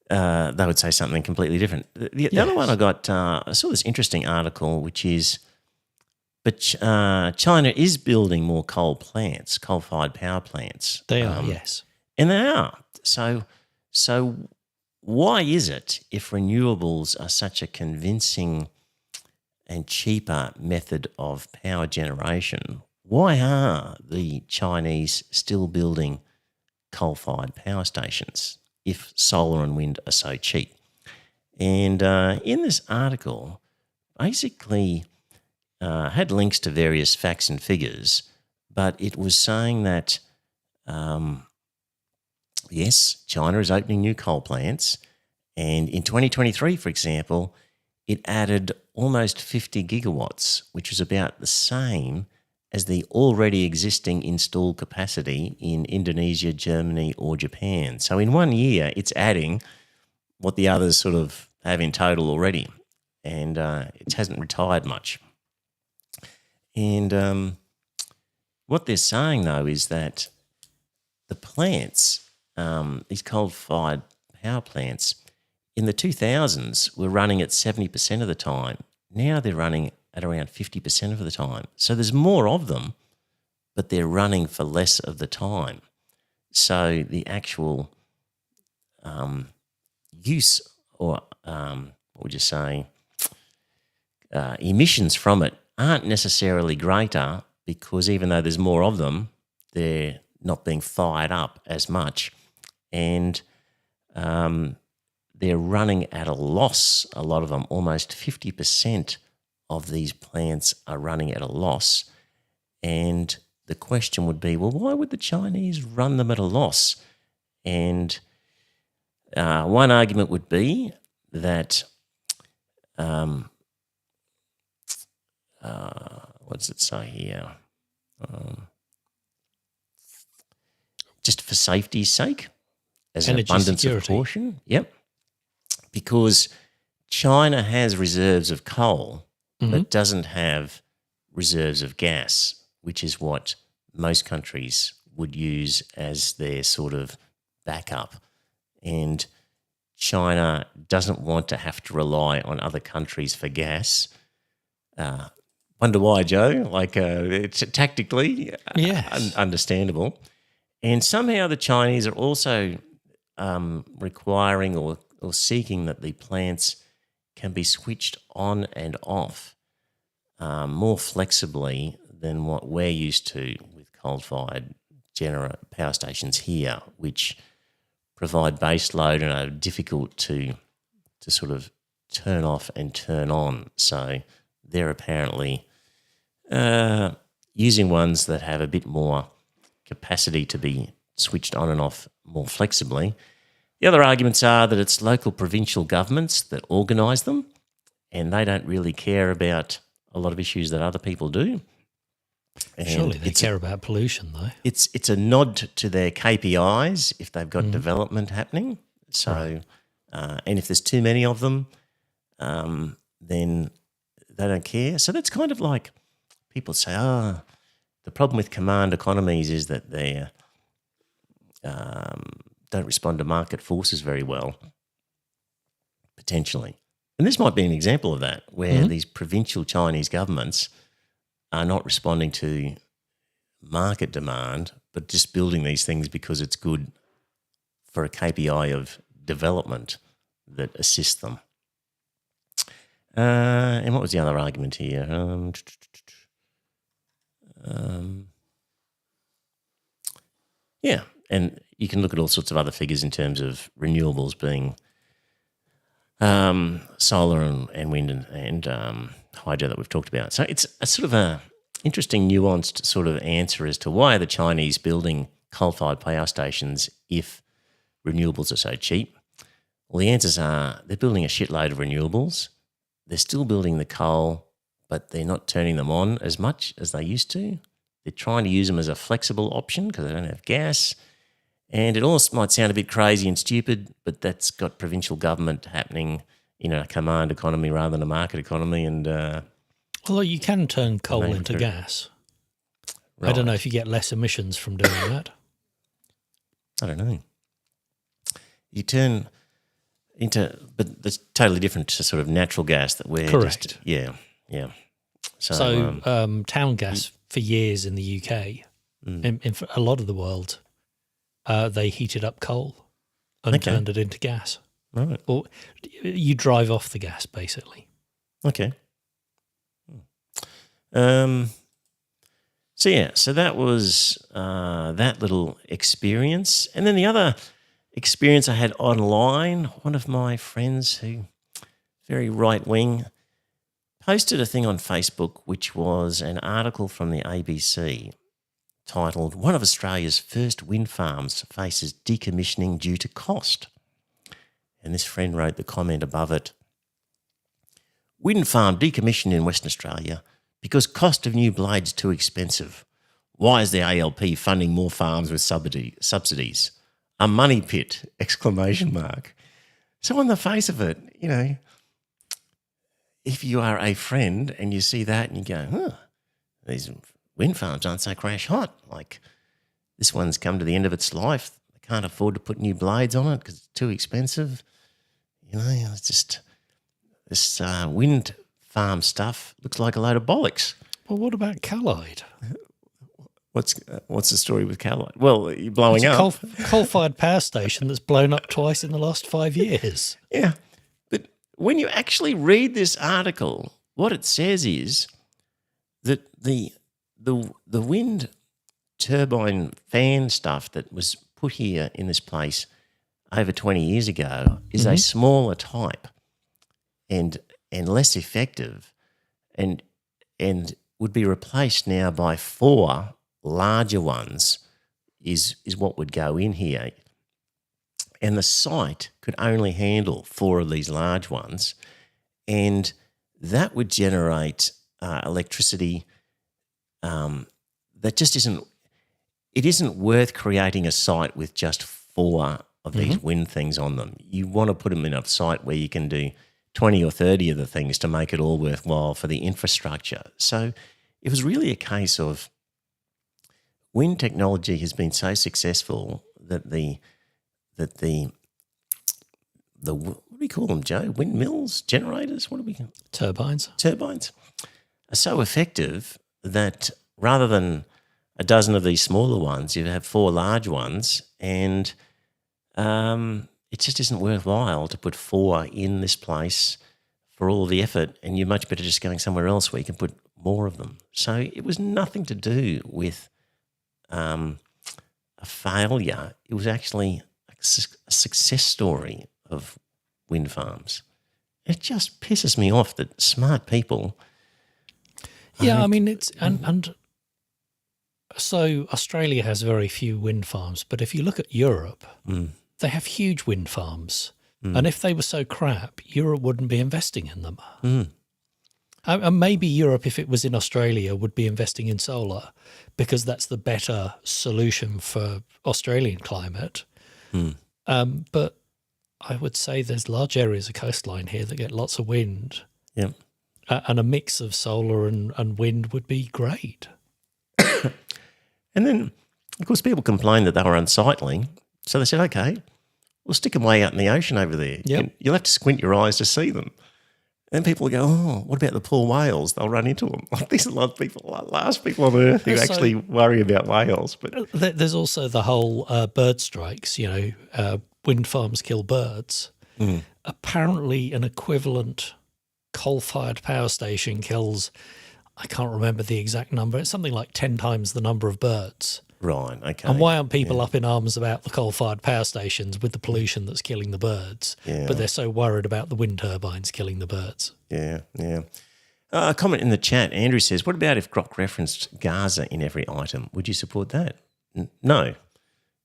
They would say something completely different. The other one I got, I saw this interesting article, which is, China is building more coal-fired power plants. They are, yes. And they are. So why is it, if renewables are such a convincing and cheaper method of power generation, why are the Chinese still building coal-fired power stations if solar and wind are so cheap? And in this article, basically had links to various facts and figures, but it was saying that, yes, China is opening new coal plants, and in 2023, for example, it added almost 50 gigawatts, which was about the same as the already existing installed capacity in Indonesia, Germany, or Japan. So in 1 year, it's adding what the others sort of have in total already, and it hasn't retired much. And what they're saying, though, is that the plants, these coal-fired power plants, in the 2000s were running at 70% of the time. Now they're running at around 50% of the time. So there's more of them, but they're running for less of the time. So the actual use or what would you say, emissions from it aren't necessarily greater because even though there's more of them, they're not being fired up as much. And they're running at a loss, a lot of them. Almost 50% of these plants are running at a loss. And the question would be, well, why would the Chinese run them at a loss? And one argument would be that, what does it say here? Just for safety's sake, as an abundance of caution. Yep. Because China has reserves of coal, but doesn't have reserves of gas, which is what most countries would use as their sort of backup. And China doesn't want to have to rely on other countries for gas. Wonder why, Joe? Like, it's tactically understandable. And somehow the Chinese are also requiring or seeking that the plants can be switched on and off more flexibly than what we're used to with coal-fired power stations here, which provide base load and are difficult to sort of turn off and turn on. So they're apparently using ones that have a bit more capacity to be switched on and off more flexibly. The other arguments are that it's local provincial governments that organise them, and they don't really care about a lot of issues that other people do. And surely they care about pollution, though. It's a nod to their KPIs if they've got development happening. So, and if there's too many of them, then they don't care. So that's kind of like people say, the problem with command economies is that they don't respond to market forces very well, potentially. And this might be an example of that, where these provincial Chinese governments are not responding to market demand, but just building these things because it's good for a KPI of development that assists them. And what was the other argument here? And you can look at all sorts of other figures in terms of renewables being solar and wind and hydro that we've talked about. So it's a sort of a interesting, nuanced sort of answer as to why are the Chinese building coal-fired power stations if renewables are so cheap. Well, the answers are they're building a shitload of renewables. They're still building the coal, but they're not turning them on as much as they used to. They're trying to use them as a flexible option because they don't have gas. And it all might sound a bit crazy and stupid, but that's got provincial government happening in a command economy rather than a market economy. And although you can turn coal into gas. Right. I don't know if you get less emissions from doing that. I don't know. You turn into, but that's totally different to sort of natural gas that we're correct. Yeah. So town gas for years in the UK, in a lot of the world, they heated up coal and turned it into gas. Right. Or you drive off the gas, basically. Okay. So that was that little experience. And then the other experience I had online, one of my friends who, very right-wing, posted a thing on Facebook which was an article from the ABC titled, "One of Australia's first wind farms faces decommissioning due to cost." And this friend wrote the comment above it, "Wind farm decommissioned in Western Australia because cost of new blades too expensive. Why is the ALP funding more farms with subsidies? A money pit!" Exclamation mark. So on the face of it, if you are a friend and you see that and you go, these wind farms aren't so crash hot. Like, this one's come to the end of its life. They can't afford to put new blades on it because it's too expensive. It's just this wind farm stuff looks like a load of bollocks. Well, what about Callide? What's the story with Callide? Well, you're blowing up. Coal-fired power station that's blown up twice in the last 5 years. Yeah. But when you actually read this article, what it says is that the wind turbine fan stuff that was put here in this place over 20 years ago is a smaller type and less effective and would be replaced now by 4 larger ones is what would go in here. And the site could only handle 4 of these large ones, and that would generate electricity that just isn't worth creating a site with just 4 of these wind things on them. You want to put them in a site where you can do 20 or 30 of the things to make it all worthwhile for the infrastructure. So it was really a case of wind technology has been so successful that the what do we call them, Joe? Windmills, generators, what do we call them? Turbines. Turbines are so effective that rather than a dozen of these smaller ones, you have 4 large ones, and it just isn't worthwhile to put 4 in this place for all the effort, and you're much better just going somewhere else where you can put more of them. So it was nothing to do with a failure. It was actually a success story of wind farms. It just pisses me off that smart people... Yeah, I mean, it's... And so Australia has very few wind farms, but if you look at Europe... They have huge wind farms. And if they were so crap, Europe wouldn't be investing in them. And maybe Europe, if it was in Australia, would be investing in solar because that's the better solution for Australian climate. But I would say there's large areas of coastline here that get lots of wind. Yeah. And a mix of solar and wind would be great. And then, of course, people complained that they were unsightly. So they said, okay, we'll stick them way out in the ocean over there. Yep. You'll have to squint your eyes to see them. And then people go, oh, what about the poor whales? They'll run into them. Like, these are a lot of people, last people on Earth who actually worry about whales. But there's also the whole bird strikes, wind farms kill birds. Apparently an equivalent coal-fired power station kills, I can't remember the exact number, it's something like 10 times the number of birds. Right, okay. And why aren't people up in arms about the coal-fired power stations with the pollution that's killing the birds? Yeah. But they're so worried about the wind turbines killing the birds. Yeah. A comment in the chat, Andrew says, what about if Grok referenced Gaza in every item? Would you support that? No.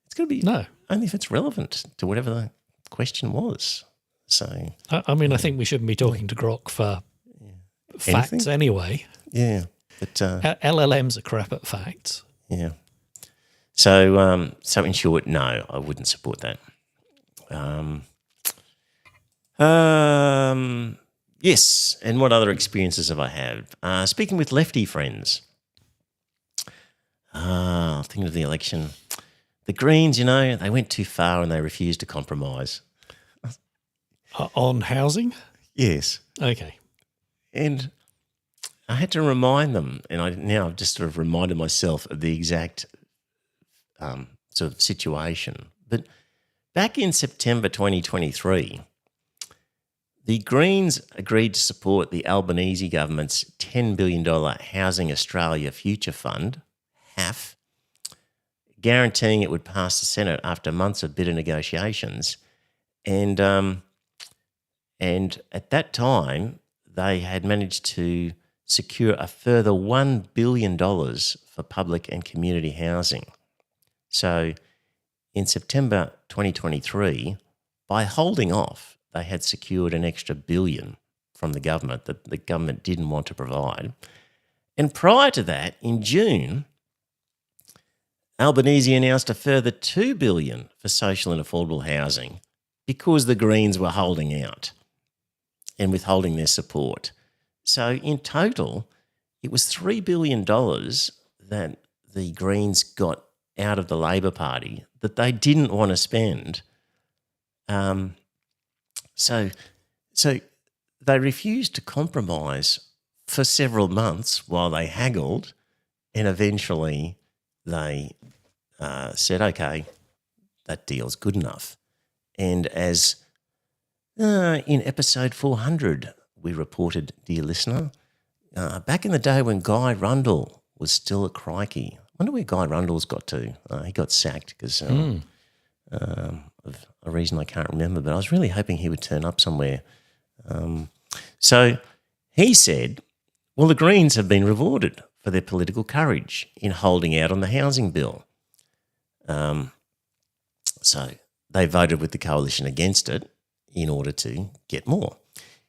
It's got to be only if it's relevant to whatever the question was. So I mean, I think we shouldn't be talking to Grok for facts anyway. Yeah. But LLMs are crap at facts. Yeah. So in short, no, I wouldn't support that. Yes, and what other experiences have I had? Speaking with lefty friends. Thinking of the election. The Greens, they went too far and they refused to compromise. On housing? Yes. Okay. And I had to remind them, and I've just sort of reminded myself of the exact sort of situation. But back in September 2023, the Greens agreed to support the Albanese government's $10 billion Housing Australia Future Fund, HAF, guaranteeing it would pass the Senate after months of bitter negotiations. And at that time, they had managed to secure a further $1 billion for public and community housing. So in September 2023, by holding off, they had secured an extra $1 billion from the government that the government didn't want to provide. And prior to that, in June, Albanese announced a further $2 billion for social and affordable housing because the Greens were holding out and withholding their support. So in total, it was $3 billion that the Greens got out of the Labor Party that they didn't want to spend. So they refused to compromise for several months while they haggled, and eventually they said, okay, that deal's good enough. And as In episode 400, we reported, dear listener, back in the day when Guy Rundle was still a crikey. I wonder where Guy Rundle's got to. He got sacked because of a reason I can't remember, but I was really hoping he would turn up somewhere. So he said, well, the Greens have been rewarded for their political courage in holding out on the housing bill. So they voted with the coalition against it in order to get more.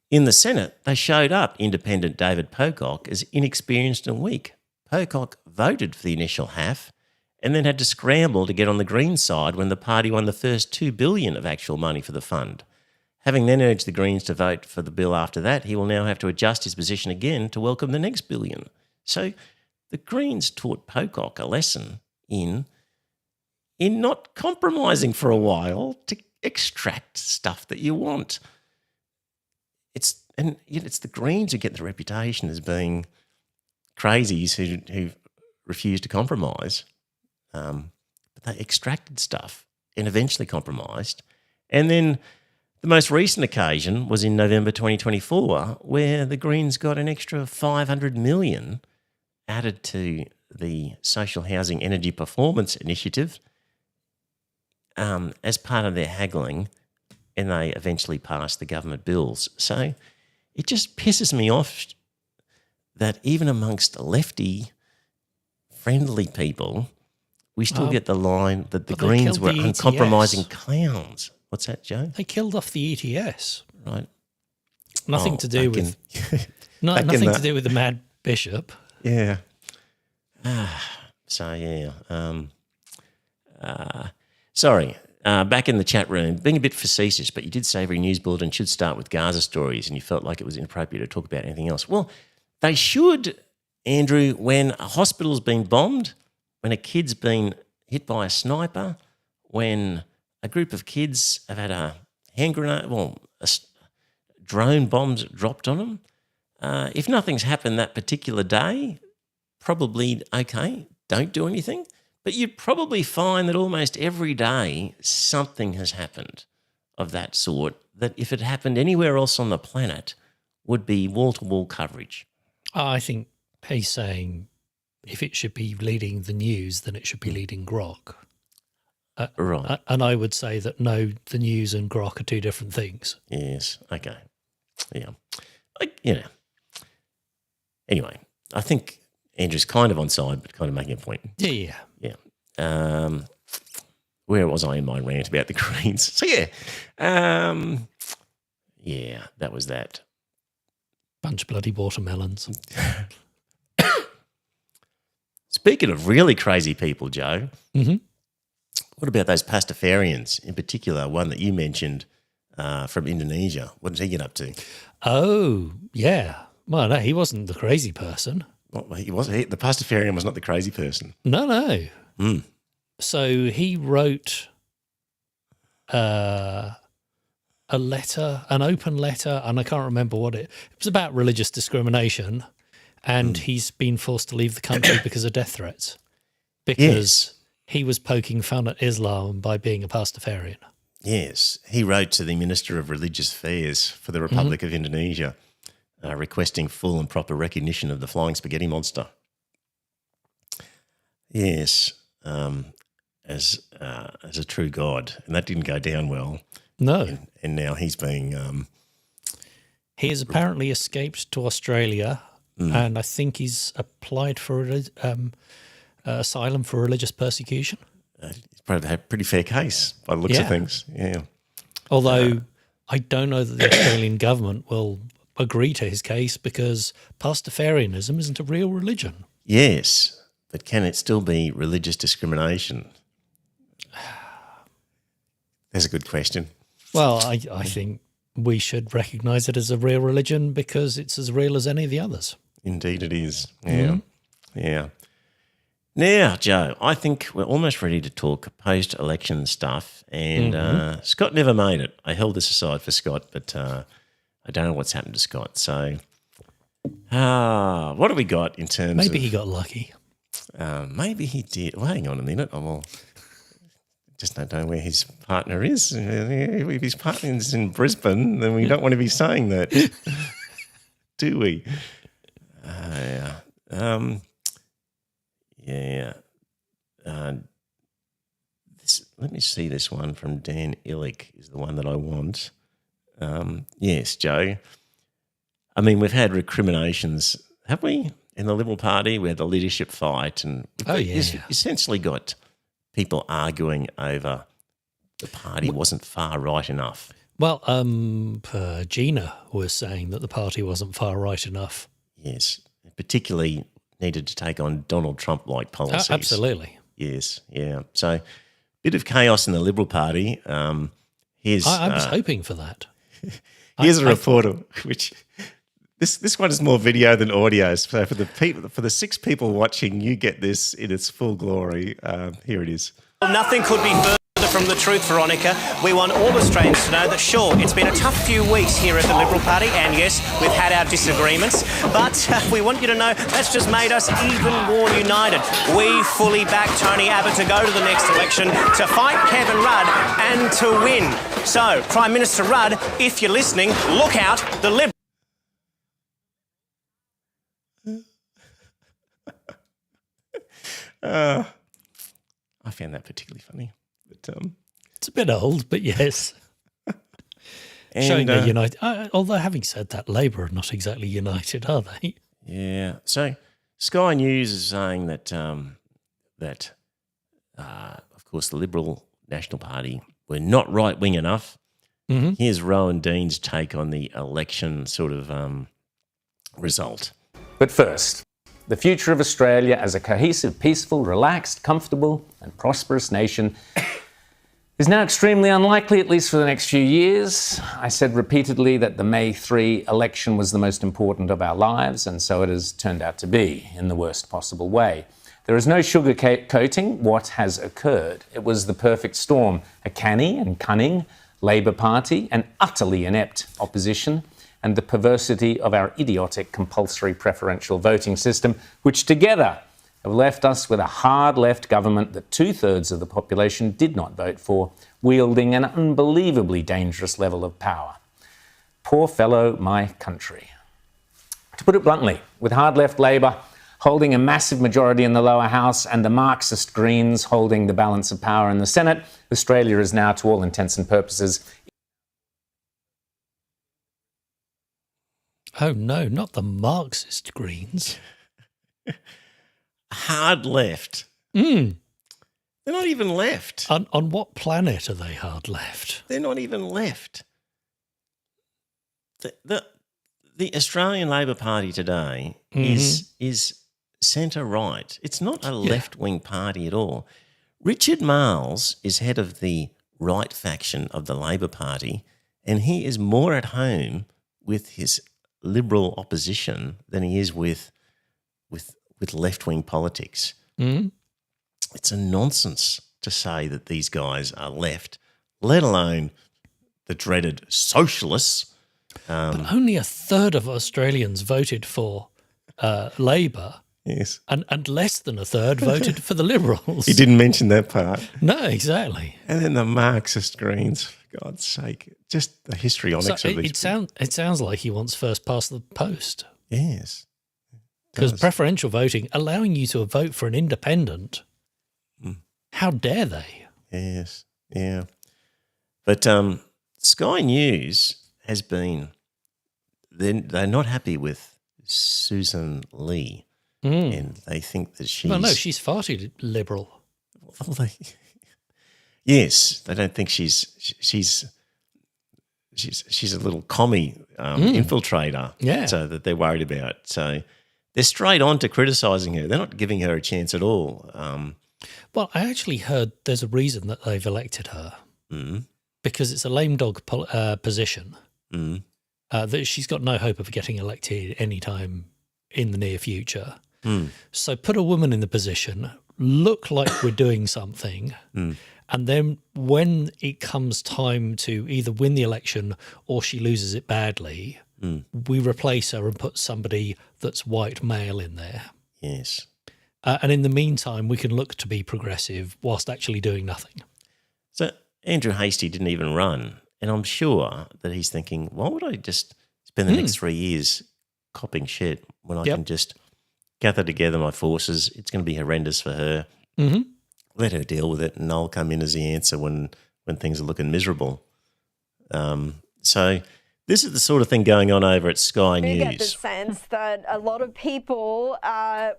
In the Senate, they showed up independent David Pocock as inexperienced and weak. Pocock voted for the initial half and then had to scramble to get on the Greens side when the party won the first $2 billion of actual money for the fund. Having then urged the Greens to vote for the bill after that, he will now have to adjust his position again to welcome the next billion. So the Greens taught Pocock a lesson in not compromising for a while to extract stuff that you want. It's the Greens who get the reputation as being crazies who refuse to compromise. But they extracted stuff and eventually compromised. And then the most recent occasion was in November 2024, where the Greens got an extra $500 million added to the Social Housing Energy Performance Initiative as part of their haggling, and they eventually passed the government bills. So it just pisses me off that even amongst lefty, friendly people, we still get the line that the Greens were uncompromising clowns. What's that, Joe? They killed off the ETS. Right. Nothing to do with nothing to do with the mad bishop. Yeah. So yeah. Sorry. Back in the chat room, being a bit facetious, but you did say every news bulletin should start with Gaza stories, and you felt like it was inappropriate to talk about anything else. Well, they should, Andrew, when a hospital's been bombed, when a kid's been hit by a sniper, when a group of kids have had a hand grenade, drone bombs dropped on them. If nothing's happened that particular day, probably okay, don't do anything. But you'd probably find that almost every day something has happened of that sort that if it happened anywhere else on the planet would be wall-to-wall coverage. I think he's saying if it should be leading the news, then it should be leading Grok. Right. And I would say that no, the news and Grok are two different things. Yes, okay. Yeah. Anyway, I think Andrew's kind of on side, but kind of making a point. Yeah. Where was I in my rant about the Greens? So that was that. Bunch of bloody watermelons. Speaking of really crazy people, Joe, mm-hmm. What about those Pastafarians, in particular, one that you mentioned from Indonesia? What did he get up to? Oh, yeah. Well, no, he wasn't the crazy person. Well, he wasn't. The Pastafarian was not the crazy person. No. Mm. So he wrote a letter, an open letter, and I can't remember what it was about religious discrimination, and he's been forced to leave the country because of death threats. Because he was poking fun at Islam by being a Pastafarian. Yes, he wrote to the Minister of Religious Affairs for the Republic of Indonesia, requesting full and proper recognition of the flying spaghetti monster. Yes, as a true god, and that didn't go down well. No, and now he's being. He has apparently escaped to Australia, and I think he's applied for asylum for religious persecution. He's probably had a pretty fair case by the looks of things. Yeah. Although I don't know that the Australian government will agree to his case because Pastafarianism isn't a real religion. Yes, but can it still be religious discrimination? That's a good question. Well, I think we should recognise it as a real religion because it's as real as any of the others. Indeed it is. Yeah. Yeah. Now, Joe, I think we're almost ready to talk post-election stuff, and Scott never made it. I held this aside for Scott, but I don't know what's happened to Scott. So what have we got in terms of... Maybe he got lucky. Maybe he did. Well, hang on a minute. just don't know where his partner is. If his partner is in Brisbane, then we don't want to be saying that, do we? Let me see this one from Dan Illick is the one that I want. Yes, Joe. I mean, we've had recriminations, have we, in the Liberal Party? We had the leadership fight and essentially got people arguing over the party wasn't far right enough. Well, Gina was saying that the party wasn't far right enough. Yes, particularly needed to take on Donald Trump-like policies. Absolutely. Yes, yeah. So, bit of chaos in the Liberal Party. I was hoping for that. Here's a report of which this one is more video than audio. So for the 6 people watching, you get this in its full glory. Here it is. Nothing could be further from the truth, Veronica. We want all Australians to know that, sure, it's been a tough few weeks here at the Liberal Party, and yes, we've had our disagreements, but we want you to know that's just made us even more united. We fully back Tony Abbott to go to the next election, to fight Kevin Rudd and to win. So, Prime Minister Rudd, if you're listening, look out, the Liberal... I found that particularly funny. But, it's a bit old, but yes. Showing they're united. Although having said that, Labour are not exactly united, are they? Yeah. So Sky News is saying that of course, the Liberal National Party were not right-wing enough. Mm-hmm. Here's Rowan Dean's take on the election sort of result. But first, the future of Australia as a cohesive, peaceful, relaxed, comfortable and prosperous nation is now extremely unlikely, at least for the next few years. I said repeatedly that the May 3 election was the most important of our lives, and so it has turned out to be, in the worst possible way. There is no sugarcoating what has occurred. It was the perfect storm, a canny and cunning Labor Party, an utterly inept opposition, and the perversity of our idiotic compulsory preferential voting system, which together have left us with a hard left government that 2/3 of the population did not vote for, wielding an unbelievably dangerous level of power. Poor fellow, my country. To put it bluntly, with hard left Labor holding a massive majority in the lower house and the Marxist Greens holding the balance of power in the Senate, Australia is now, to all intents and purposes... Oh no, not the Marxist Greens. Hard left. They're not even left. On what planet are they hard left? They're not even left. The Australian Labor Party today is centre-right. It's not a left-wing party at all. Richard Marles is head of the right faction of the Labor Party, and he is more at home with his Liberal opposition than he is with left-wing politics. It's a nonsense to say that these guys are left, let alone the dreaded socialists. But only 1/3 of Australians voted for Labor. Yes. And less than 1/3 voted for the Liberals. He didn't mention that part. No, exactly. And then the Marxist Greens, for God's sake, just the histrionics of these. It sounds like he wants first past the post. Yes. Because preferential voting, allowing you to vote for an independent, how dare they? Yes, yeah. But Sky News has been, they're not happy with Susan Lee. And they think that she's... Well, no, she's far too liberal. Well, yes, they don't think she's a little commie infiltrator. Yeah. So that they're worried about. So they're straight on to criticising her. They're not giving her a chance at all. Well, I actually heard there's a reason that they've elected her. Because it's a lame dog position. That she's got no hope of getting elected anytime in the near future. So put a woman in the position, look like we're doing something, and then when it comes time to either win the election or she loses it badly, we replace her and put somebody that's white male in there. Yes. And in the meantime, we can look to be progressive whilst actually doing nothing. Andrew Hastie didn't even run. And I'm sure that he's thinking, why would I just spend the next 3 years copping shit when I can just gather together my forces? It's going to be horrendous for her. Mm-hmm. Let her deal with it, and I'll come in as the answer when things are looking miserable. So this is the sort of thing going on over at Sky News. You get the sense that a lot of people,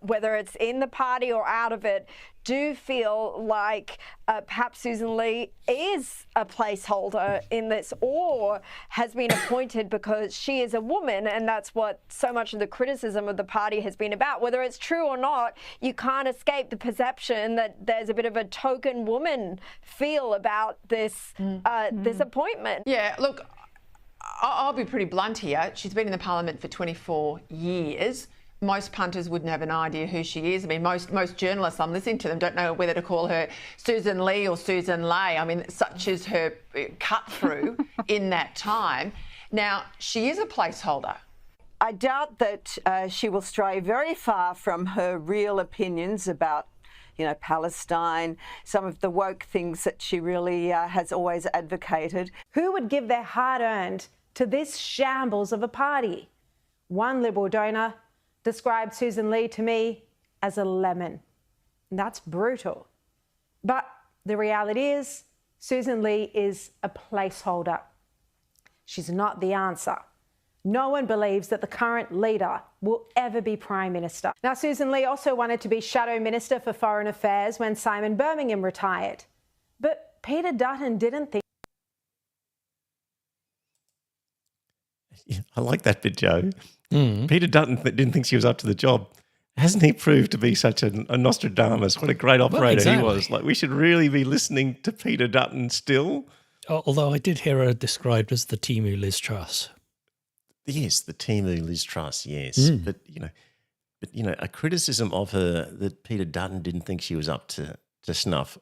whether it's in the party or out of it, do feel like perhaps Susan Lee is a placeholder in this, or has been appointed because she is a woman, and that's what so much of the criticism of the party has been about. Whether it's true or not, you can't escape the perception that there's a bit of a token woman feel about this this appointment. Yeah, look, I'll be pretty blunt here. She's been in the parliament for 24 years. Most punters wouldn't have an idea who she is. I mean, most journalists I'm listening to them don't know whether to call her Susan Lee or Susan Lay. I mean, such is her cut through in that time. Now, she is a placeholder. I doubt that she will stray very far from her real opinions about, you know, Palestine, some of the woke things that she really has always advocated. Who would give their hard-earned to this shambles of a party? One Liberal donor described Susan Lee to me as a lemon. That's brutal. But the reality is, Susan Lee is a placeholder. She's not the answer. No one believes that the current leader will ever be Prime Minister. Now, Susan Lee also wanted to be Shadow Minister for Foreign Affairs when Simon Birmingham retired. But Peter Dutton didn't think. Yeah, I like that bit, Joe. Peter Dutton didn't think she was up to the job. Hasn't he proved to be such a Nostradamus? What a great operator he was. Like, we should really be listening to Peter Dutton still. Although I did hear her described as the Timu Liz Truss. Yes, the Timu Liz Truss, yes. But a criticism of her that Peter Dutton didn't think she was up to snuff.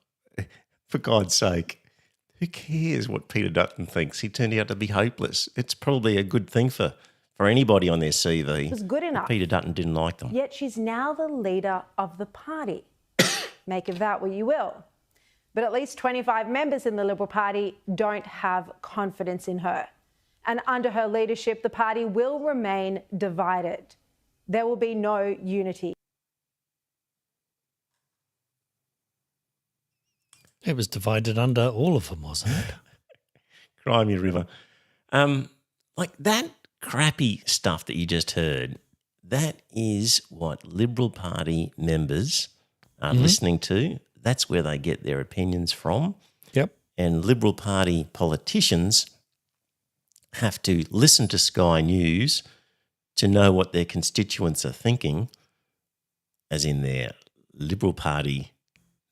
For God's sake, who cares what Peter Dutton thinks? He turned out to be hopeless. It's probably a good thing for anybody on their CV. It was good enough. Peter Dutton didn't like them. Yet she's now the leader of the party. Make of that what you will. But at least 25 members in the Liberal Party don't have confidence in her. And under her leadership, the party will remain divided. There will be no unity. It was divided under all of them, wasn't it? Crimey River. Like that crappy stuff that you just heard, that is what Liberal Party members are listening to. That's where they get their opinions from. Yep. And Liberal Party politicians have to listen to Sky News to know what their constituents are thinking, as in their Liberal Party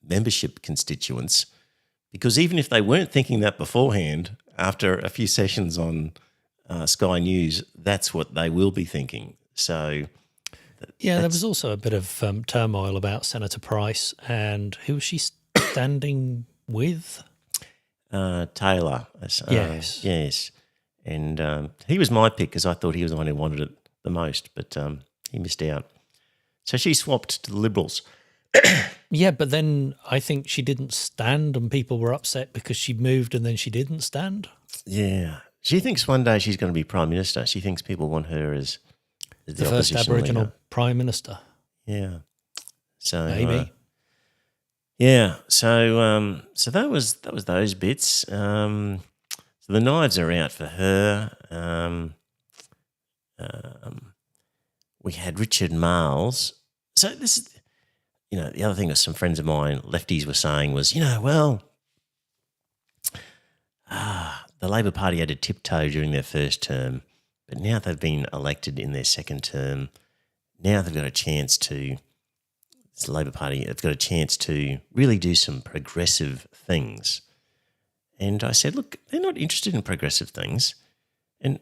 membership constituents, because even if they weren't thinking that beforehand, after a few sessions on Sky News, that's what they will be thinking. So, yeah, there was also a bit of turmoil about Senator Price and who was she standing with? Taylor. Yes. Yes. And he was my pick because I thought he was the one who wanted it the most, but he missed out. So she swapped to the Liberals. Yeah, but then I think she didn't stand and people were upset because she moved and then she didn't stand. Yeah. She thinks one day she's going to be Prime Minister. She thinks people want her as the first Aboriginal leader. Prime Minister. Yeah. So maybe. Yeah. So that was those bits. So the knives are out for her. We had Richard Marles. So this is, the other thing that some friends of mine, lefties, were saying was, the Labor Party had to tiptoe during their first term, but now they've been elected in their second term. Now they've got a chance to, the Labor Party, have got a chance to really do some progressive things. And I said, look, they're not interested in progressive things. And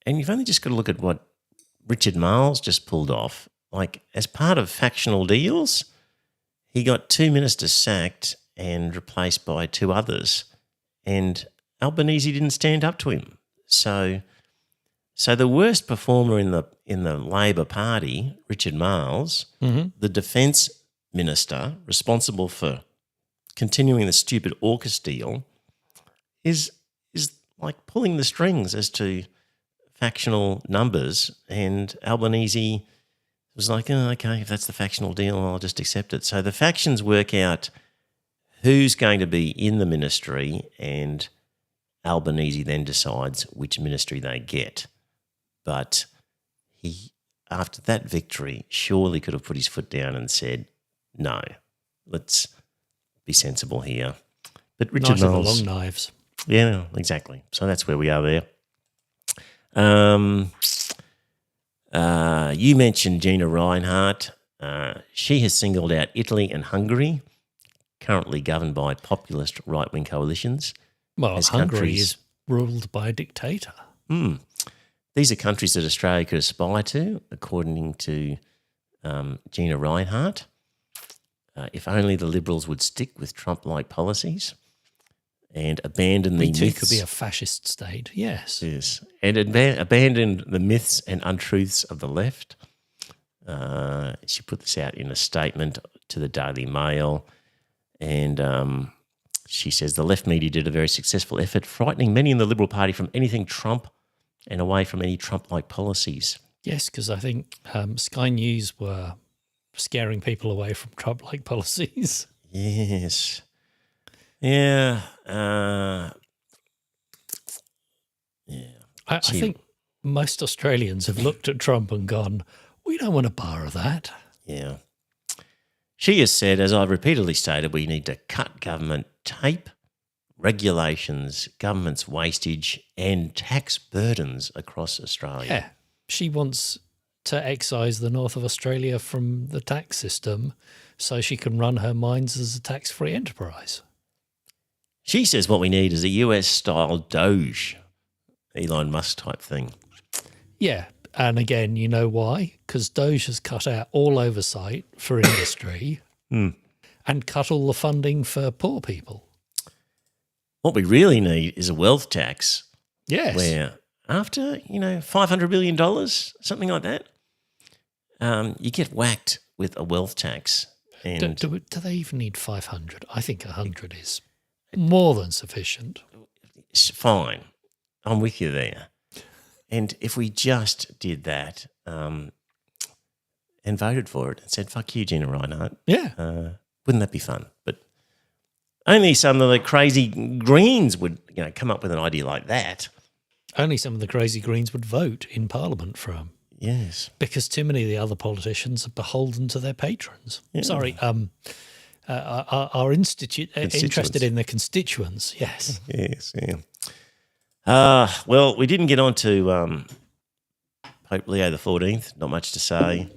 you've only just got to look at what Richard Marles just pulled off. Like, as part of factional deals, he got 2 ministers sacked and replaced by 2 others. And Albanese didn't stand up to him. So the worst performer in the Labor Party, Richard Marles, the Defence Minister responsible for continuing the stupid AUKUS deal, is like pulling the strings as to factional numbers, and Albanese was like, oh, okay, if that's the factional deal, I'll just accept it. So the factions work out who's going to be in the ministry, and Albanese then decides which ministry they get. But he, after that victory, surely could have put his foot down and said, no, let's be sensible here. But Richard Knives with Knowles, the long knives. Yeah, exactly. So that's where we are there. You mentioned Gina Reinhardt. She has singled out Italy and Hungary, currently governed by populist right-wing coalitions. Well, Hungary is ruled by a dictator. These are countries that Australia could aspire to, according to Gina Reinhardt. If only the Liberals would stick with Trump-like policies and abandon the myths. We too could be a fascist state, yes. Yes, and abandon the myths and untruths of the left. She put this out in a statement to the Daily Mail, and she says the left media did a very successful effort, frightening many in the Liberal Party from anything Trump and away from any Trump-like policies. Yes, because I think Sky News were scaring people away from Trump-like policies. Yes. Yeah. I think most Australians have looked at Trump and gone, we don't want to borrow that. Yeah. She has said, as I've repeatedly stated, we need to cut government tape, regulations, government's wastage and tax burdens across Australia. Yeah. She wants to excise the north of Australia from the tax system so she can run her mines as a tax-free enterprise. She says what we need is a US-style Doge, Elon Musk type thing. Yeah, and again, you know why? Because Doge has cut out all oversight for industry and cut all the funding for poor people. What we really need is a wealth tax. Yes. Where after, $500 billion, something like that, you get whacked with a wealth tax. And Do they even need 500? I think 100 is more than sufficient. Fine. I'm with you there. And if we just did that and voted for it and said, fuck you, Gina Reinhardt, wouldn't that be fun? But only some of the crazy Greens would come up with an idea like that. Only some of the crazy Greens would vote in Parliament for them. Yes. Because too many of the other politicians are beholden to their patrons. Yeah. Sorry, are interested in their constituents, yes. Yes, yeah. Well, we didn't get on to Pope Leo XIV, not much to say.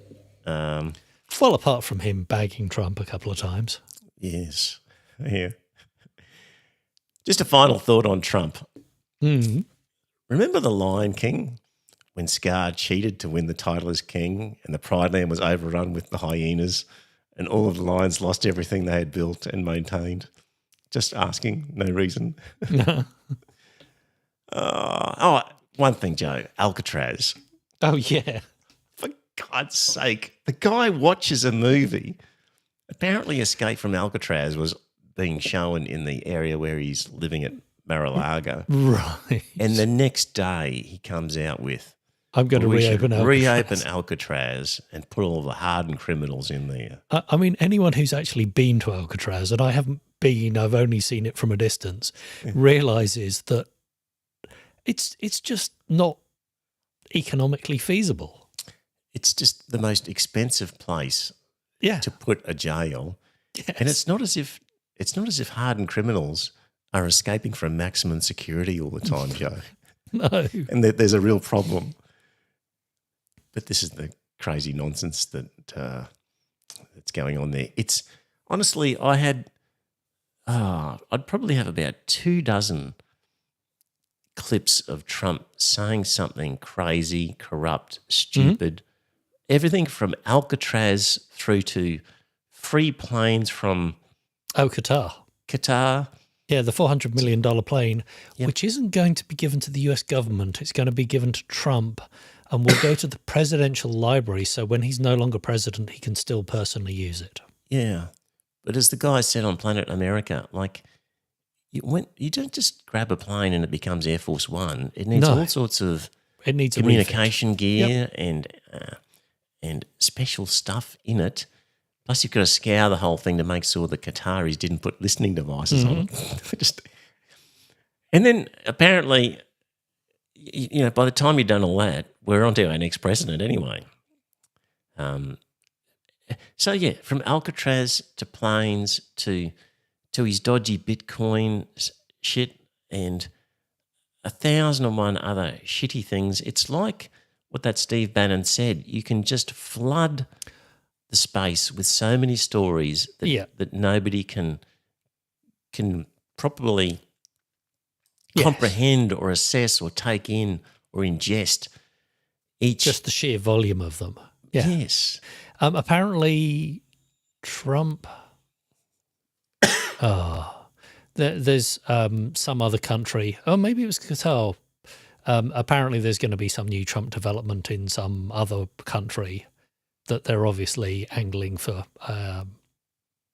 Well, apart from him bagging Trump a couple of times. Yes, yeah. Just a final thought on Trump. Mm-hmm. Remember The Lion King? When Scar cheated to win the title as king and the Pride Land was overrun with the hyenas and all of the lions lost everything they had built and maintained. Just asking, no reason. One thing, Joe, Alcatraz. Oh, yeah. For God's sake, the guy watches a movie. Apparently Escape from Alcatraz was being shown in the area where he's living at Mar-a-Lago. Right. And the next day he comes out with, I'm going to reopen Alcatraz and put all the hardened criminals in there. I mean, anyone who's actually been to Alcatraz, and I haven't been, I've only seen it from a distance, realises that it's just not economically feasible. It's just the most expensive place to put a jail. Yes. And it's not as if hardened criminals are escaping from maximum security all the time, Joe. No. And there's a real problem. But this is the crazy nonsense that's going on there. It's honestly, I'd probably have about 24 clips of Trump saying something crazy, corrupt, stupid, everything from Alcatraz through to free planes from Qatar. Yeah, the $400 million plane, which isn't going to be given to the US government. It's going to be given to Trump and will go to the presidential library. So when he's no longer president, he can still personally use it. Yeah. But as the guy said on Planet America, you don't just grab a plane and it becomes Air Force One. It needs all sorts of communication gear and special stuff in it. Plus, you've got to scour the whole thing to make sure the Qataris didn't put listening devices on it. And then apparently, by the time you've done all that, we're on to our next president anyway. From Alcatraz to planes to his dodgy Bitcoin shit and 1,001 other shitty things. It's like what that Steve Bannon said. You can just flood the space with so many stories that nobody can properly comprehend or assess or take in or ingest each. Just the sheer volume of them. Yeah. Yes. Apparently, Trump. There's some other country. Oh, maybe it was Qatar. Apparently, there's going to be some new Trump development in some other country that they're obviously angling for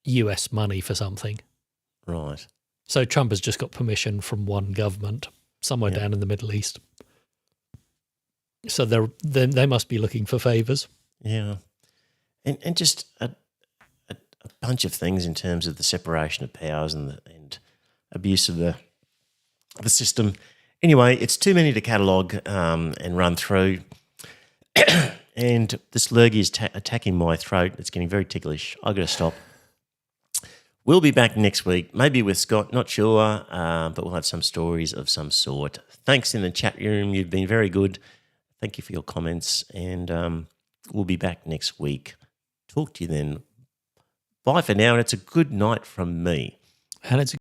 US money for something. Right. So Trump has just got permission from one government somewhere down in the Middle East. So they must be looking for favours. Yeah. And just a bunch of things in terms of the separation of powers and abuse of the system. Anyway, it's too many to catalogue and run through. And this lurgy is attacking my throat. It's getting very ticklish. I've got to stop. We'll be back next week, maybe with Scott, not sure, but we'll have some stories of some sort. Thanks in the chat room. You've been very good. Thank you for your comments, and we'll be back next week. Talk to you then. Bye for now, and it's a good night from me. And it's